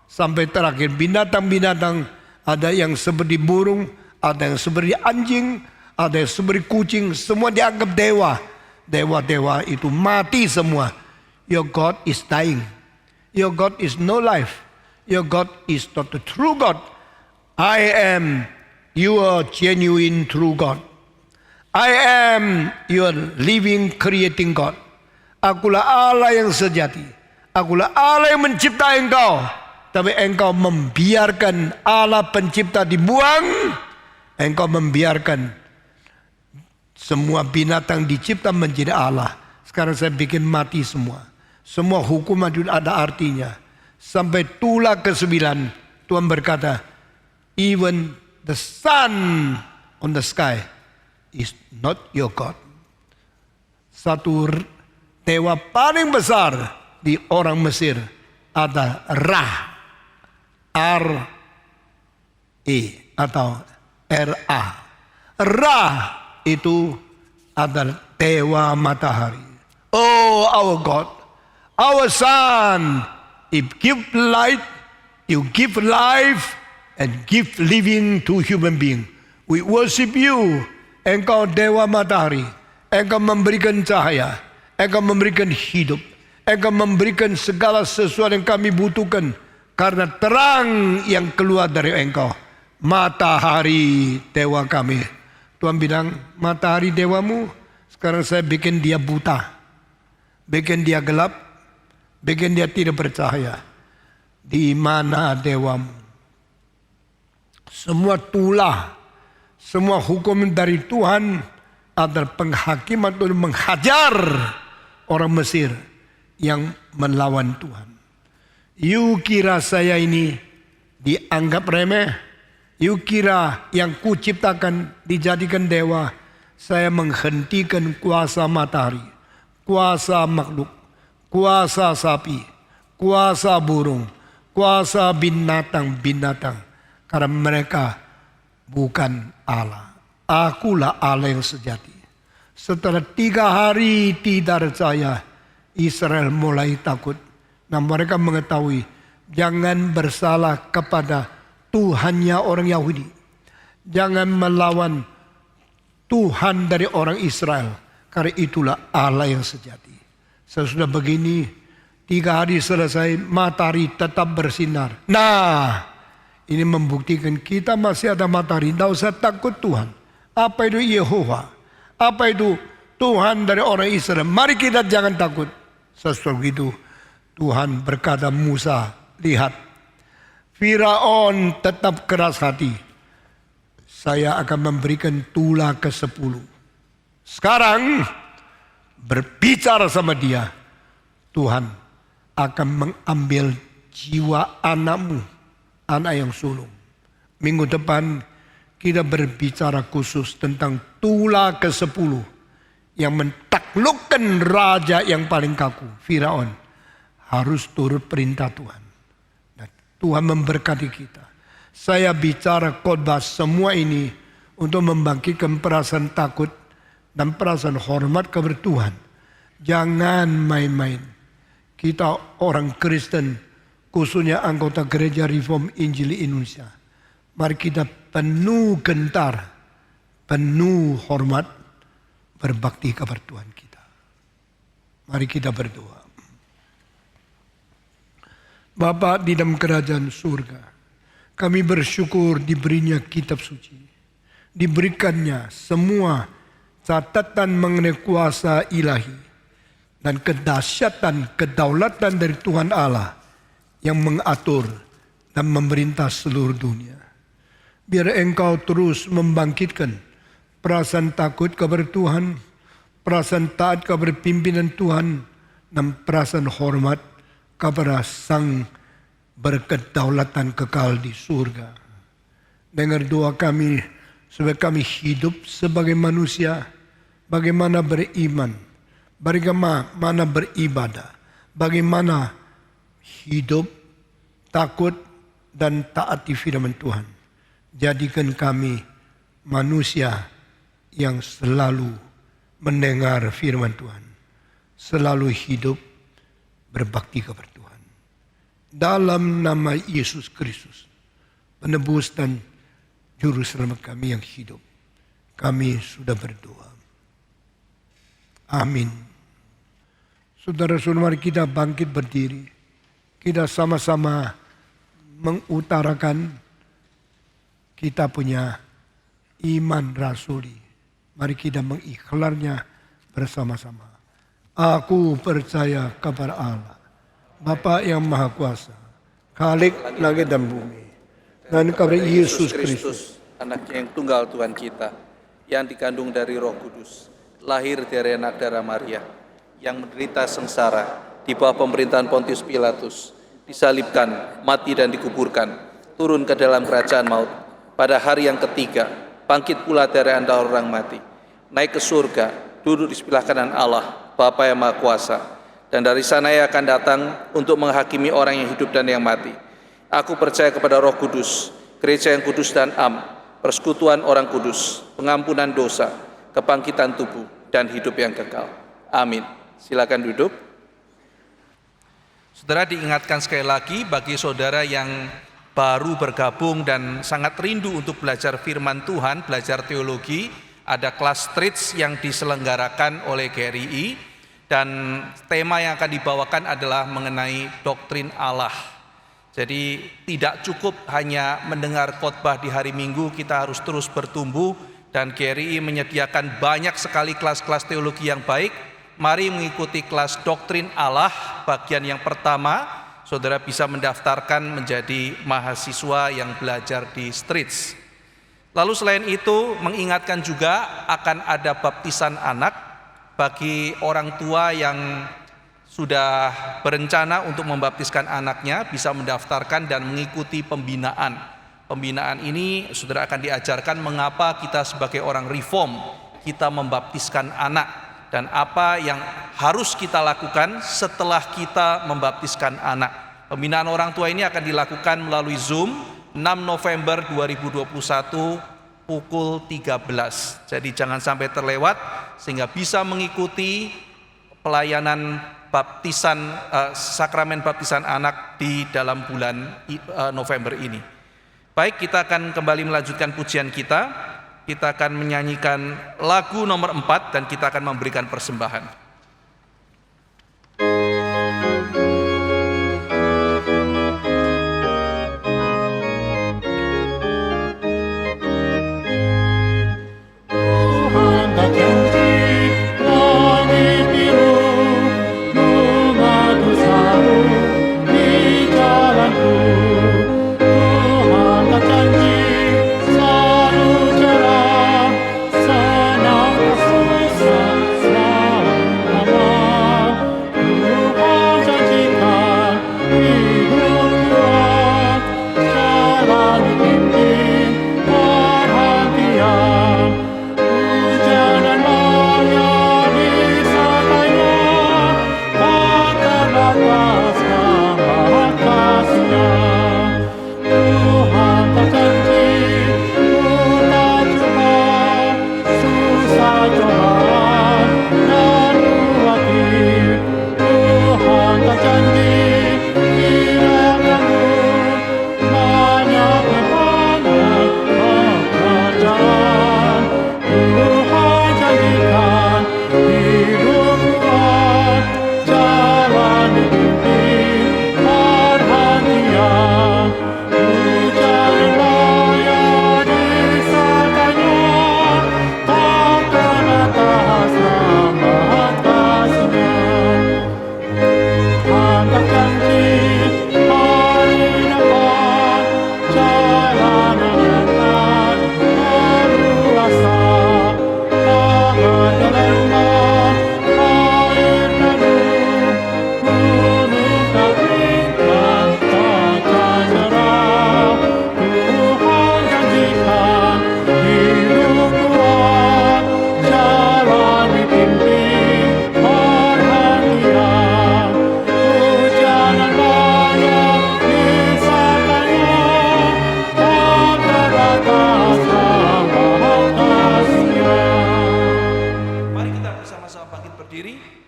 Sampai terakhir binatang-binatang, ada yang seperti burung, ada yang seperti anjing, ada yang seperti kucing, semua dianggap dewa. Dewa-dewa itu mati semua. Your God is dying. Your God is no life. Your God is not the true God. I am your genuine true God. I am your living creating God. Akulah Allah yang sejati. Akulah Allah yang mencipta engkau. Tapi engkau membiarkan Allah pencipta dibuang. Engkau membiarkan semua binatang dicipta menjadi Allah. Sekarang saya bikin mati semua. Semua hukuman itu ada artinya. Sampai tulah ke-9, Tuhan berkata, even the sun on the sky is not your God. Satu dewa paling besar di orang Mesir ada Ra, R-E atau R-A. Ra itu adalah dewa matahari. Oh our God, our sun, you give light, you give life, and give living to human being. We worship you. Engkau dewa matahari. Engkau memberikan cahaya. Engkau memberikan hidup. Engkau memberikan segala sesuatu yang kami butuhkan. Karena terang yang keluar dari engkau. Matahari dewa kami. Tuhan bilang, matahari dewamu, sekarang saya bikin dia buta. Bikin dia gelap. Bikin dia tidak bercahaya. Di mana dewamu? Semua tulah, semua hukum dari Tuhan adalah penghakiman untuk menghajar orang Mesir yang melawan Tuhan. You kira saya ini dianggap remeh? You kira yang kuciptakan dijadikan dewa, saya menghentikan kuasa matahari, kuasa makhluk, kuasa sapi, kuasa burung, kuasa binatang-binatang. Karena mereka bukan Allah. Akulah Allah yang sejati. Setelah 3 hari tidak percaya, Israel mulai takut. Nah mereka mengetahui jangan bersalah kepada Tuhannya orang Yahudi. Jangan melawan Tuhan dari orang Israel. Karena itulah Allah yang sejati. Sesudah begini, 3 hari selesai, matahari tetap bersinar. Nah, ini membuktikan kita masih ada matahari. Tidak usah takut Tuhan. Apa itu Yehova? Apa itu Tuhan dari orang Israel? Mari kita jangan takut. Sesudah itu Tuhan berkata Musa, lihat, Firaun tetap keras hati. Saya akan memberikan tulah ke-10. Sekarang berbicara sama dia. Tuhan akan mengambil jiwa anakmu, anak yang sulung. Minggu depan kita berbicara khusus tentang tulah ke-10 yang mentaklukkan raja yang paling kaku, Firaun. Harus turut perintah Tuhan. Dan Tuhan memberkati kita. Saya bicara khotbah semua ini untuk membangkitkan perasaan takut dan perasaan hormat kepada Tuhan. Jangan main-main. Kita orang Kristen, khususnya anggota Gereja Reform Injili Indonesia, mari kita penuh gentar, penuh hormat, berbakti kepada Tuhan kita. Mari kita berdoa. Bapa di dalam kerajaan surga, kami bersyukur diberinya kitab suci. Diberikannya semua catatan mengenai kuasa ilahi dan kedahsyatan, kedaulatan dari Tuhan Allah yang mengatur dan memerintah seluruh dunia. Biar Engkau terus membangkitkan perasaan takut kepada Tuhan, perasaan taat kepada pimpinan Tuhan, dan perasaan hormat kepada Sang berkedaulatan kekal di surga. Dengar doa kami supaya kami hidup sebagai manusia, bagaimana beriman, bagaimana beribadah, bagaimana hidup takut dan taati firman Tuhan. Jadikan kami manusia yang selalu mendengar firman Tuhan, selalu hidup berbakti kepada Tuhan. Dalam nama Yesus Kristus, penebus dan juru selamat kami yang hidup, kami sudah berdoa. Amin. Saudara-saudara, mari kita bangkit berdiri. Kita sama-sama mengutarakan kita punya iman rasuli. Mari kita mengiklarnya bersama-sama. Aku percaya kepada Allah, Bapa yang Maha Kuasa, Khalik langit dan bumi, dan kepada Yesus Kristus, anaknya yang tunggal Tuhan kita, yang dikandung dari Roh Kudus, lahir dari anak darah Maria, yang menderita sengsara di bawah pemerintahan Pontius Pilatus, disalibkan, mati dan dikuburkan, turun ke dalam kerajaan maut, pada hari yang ketiga, bangkit pula dari antara orang mati, naik ke surga, duduk di sebelah kanan Allah, Bapa yang Maha Kuasa, dan dari sana ia akan datang untuk menghakimi orang yang hidup dan yang mati. Aku percaya kepada Roh Kudus, gereja yang kudus dan am, persekutuan orang kudus, pengampunan dosa, kebangkitan tubuh, dan hidup yang kekal. Amin. Silakan duduk. Saudara, diingatkan sekali lagi bagi saudara yang baru bergabung dan sangat rindu untuk belajar firman Tuhan, belajar teologi, ada kelas Streets yang diselenggarakan oleh GRII, dan tema yang akan dibawakan adalah mengenai doktrin Allah. Jadi tidak cukup hanya mendengar khotbah di hari Minggu, kita harus terus bertumbuh, dan GRII menyediakan banyak sekali kelas-kelas teologi yang baik. Mari mengikuti kelas doktrin Allah bagian yang pertama. Saudara bisa mendaftarkan menjadi mahasiswa yang belajar di Streets. Lalu selain itu mengingatkan juga akan ada baptisan anak bagi orang tua yang sudah berencana untuk membaptiskan anaknya, bisa mendaftarkan dan mengikuti pembinaan pembinaan ini saudara akan diajarkan mengapa kita sebagai orang reform kita membaptiskan anak dan apa yang harus kita lakukan setelah kita membaptiskan anak. Pembinaan orang tua ini akan dilakukan melalui Zoom 6 November 2021 pukul 13. Jadi jangan sampai terlewat sehingga bisa mengikuti pelayanan baptisan sakramen baptisan anak di dalam bulan November ini. Baik, kita akan kembali melanjutkan pujian kita. Kita akan menyanyikan lagu nomor 4 dan kita akan memberikan persembahan.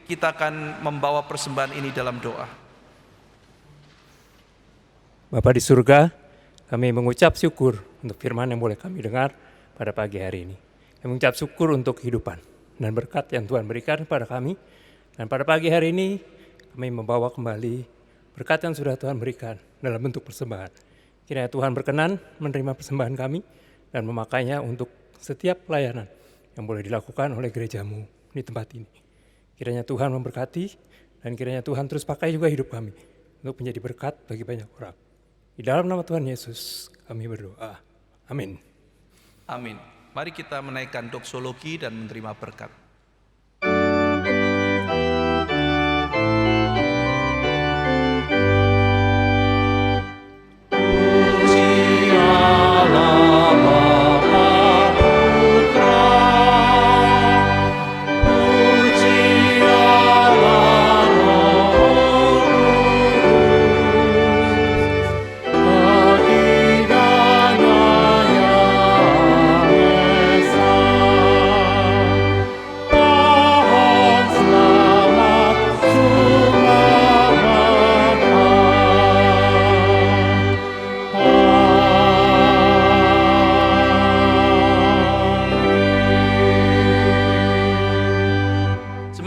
Kita akan membawa persembahan ini dalam doa. Bapa di surga, kami mengucap syukur untuk firman yang boleh kami dengar pada pagi hari ini. Kami mengucap syukur untuk kehidupan dan berkat yang Tuhan berikan kepada kami. Dan pada pagi hari ini kami membawa kembali berkat yang sudah Tuhan berikan dalam bentuk persembahan. Kiranya Tuhan berkenan menerima persembahan kami dan memakainya untuk setiap pelayanan yang boleh dilakukan oleh gerejamu di tempat ini. Kiranya Tuhan memberkati dan kiranya Tuhan terus pakai juga hidup kami untuk menjadi berkat bagi banyak orang. Di dalam nama Tuhan Yesus kami berdoa. Amin. Amin. Mari kita menaikkan doksologi dan menerima berkat.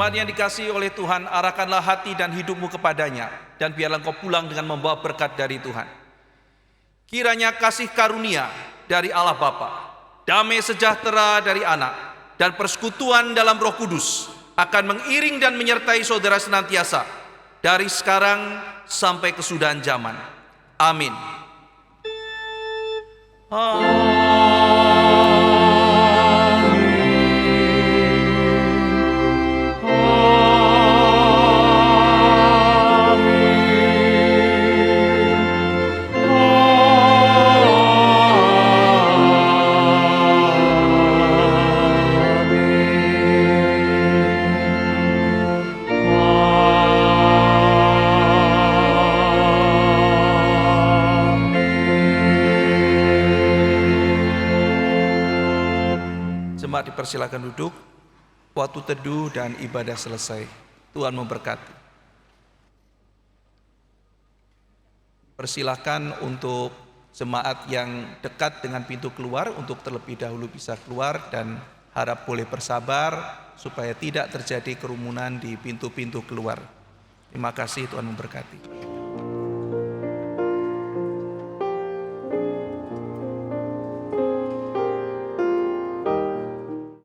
Yang dikasihi oleh Tuhan, arahkanlah hati dan hidupmu kepadanya, dan biarlah engkau pulang dengan membawa berkat dari Tuhan. Kiranya kasih karunia dari Allah Bapa, damai sejahtera dari Anak, dan persekutuan dalam Roh Kudus akan mengiring dan menyertai saudara senantiasa, dari sekarang sampai kesudahan zaman. Amin. persilakan duduk. Waktu teduh dan ibadah selesai. Tuhan memberkati. Persilakan untuk jemaat yang dekat dengan pintu keluar untuk terlebih dahulu bisa keluar, dan harap boleh bersabar supaya tidak terjadi kerumunan di pintu-pintu keluar. Terima kasih, Tuhan memberkati.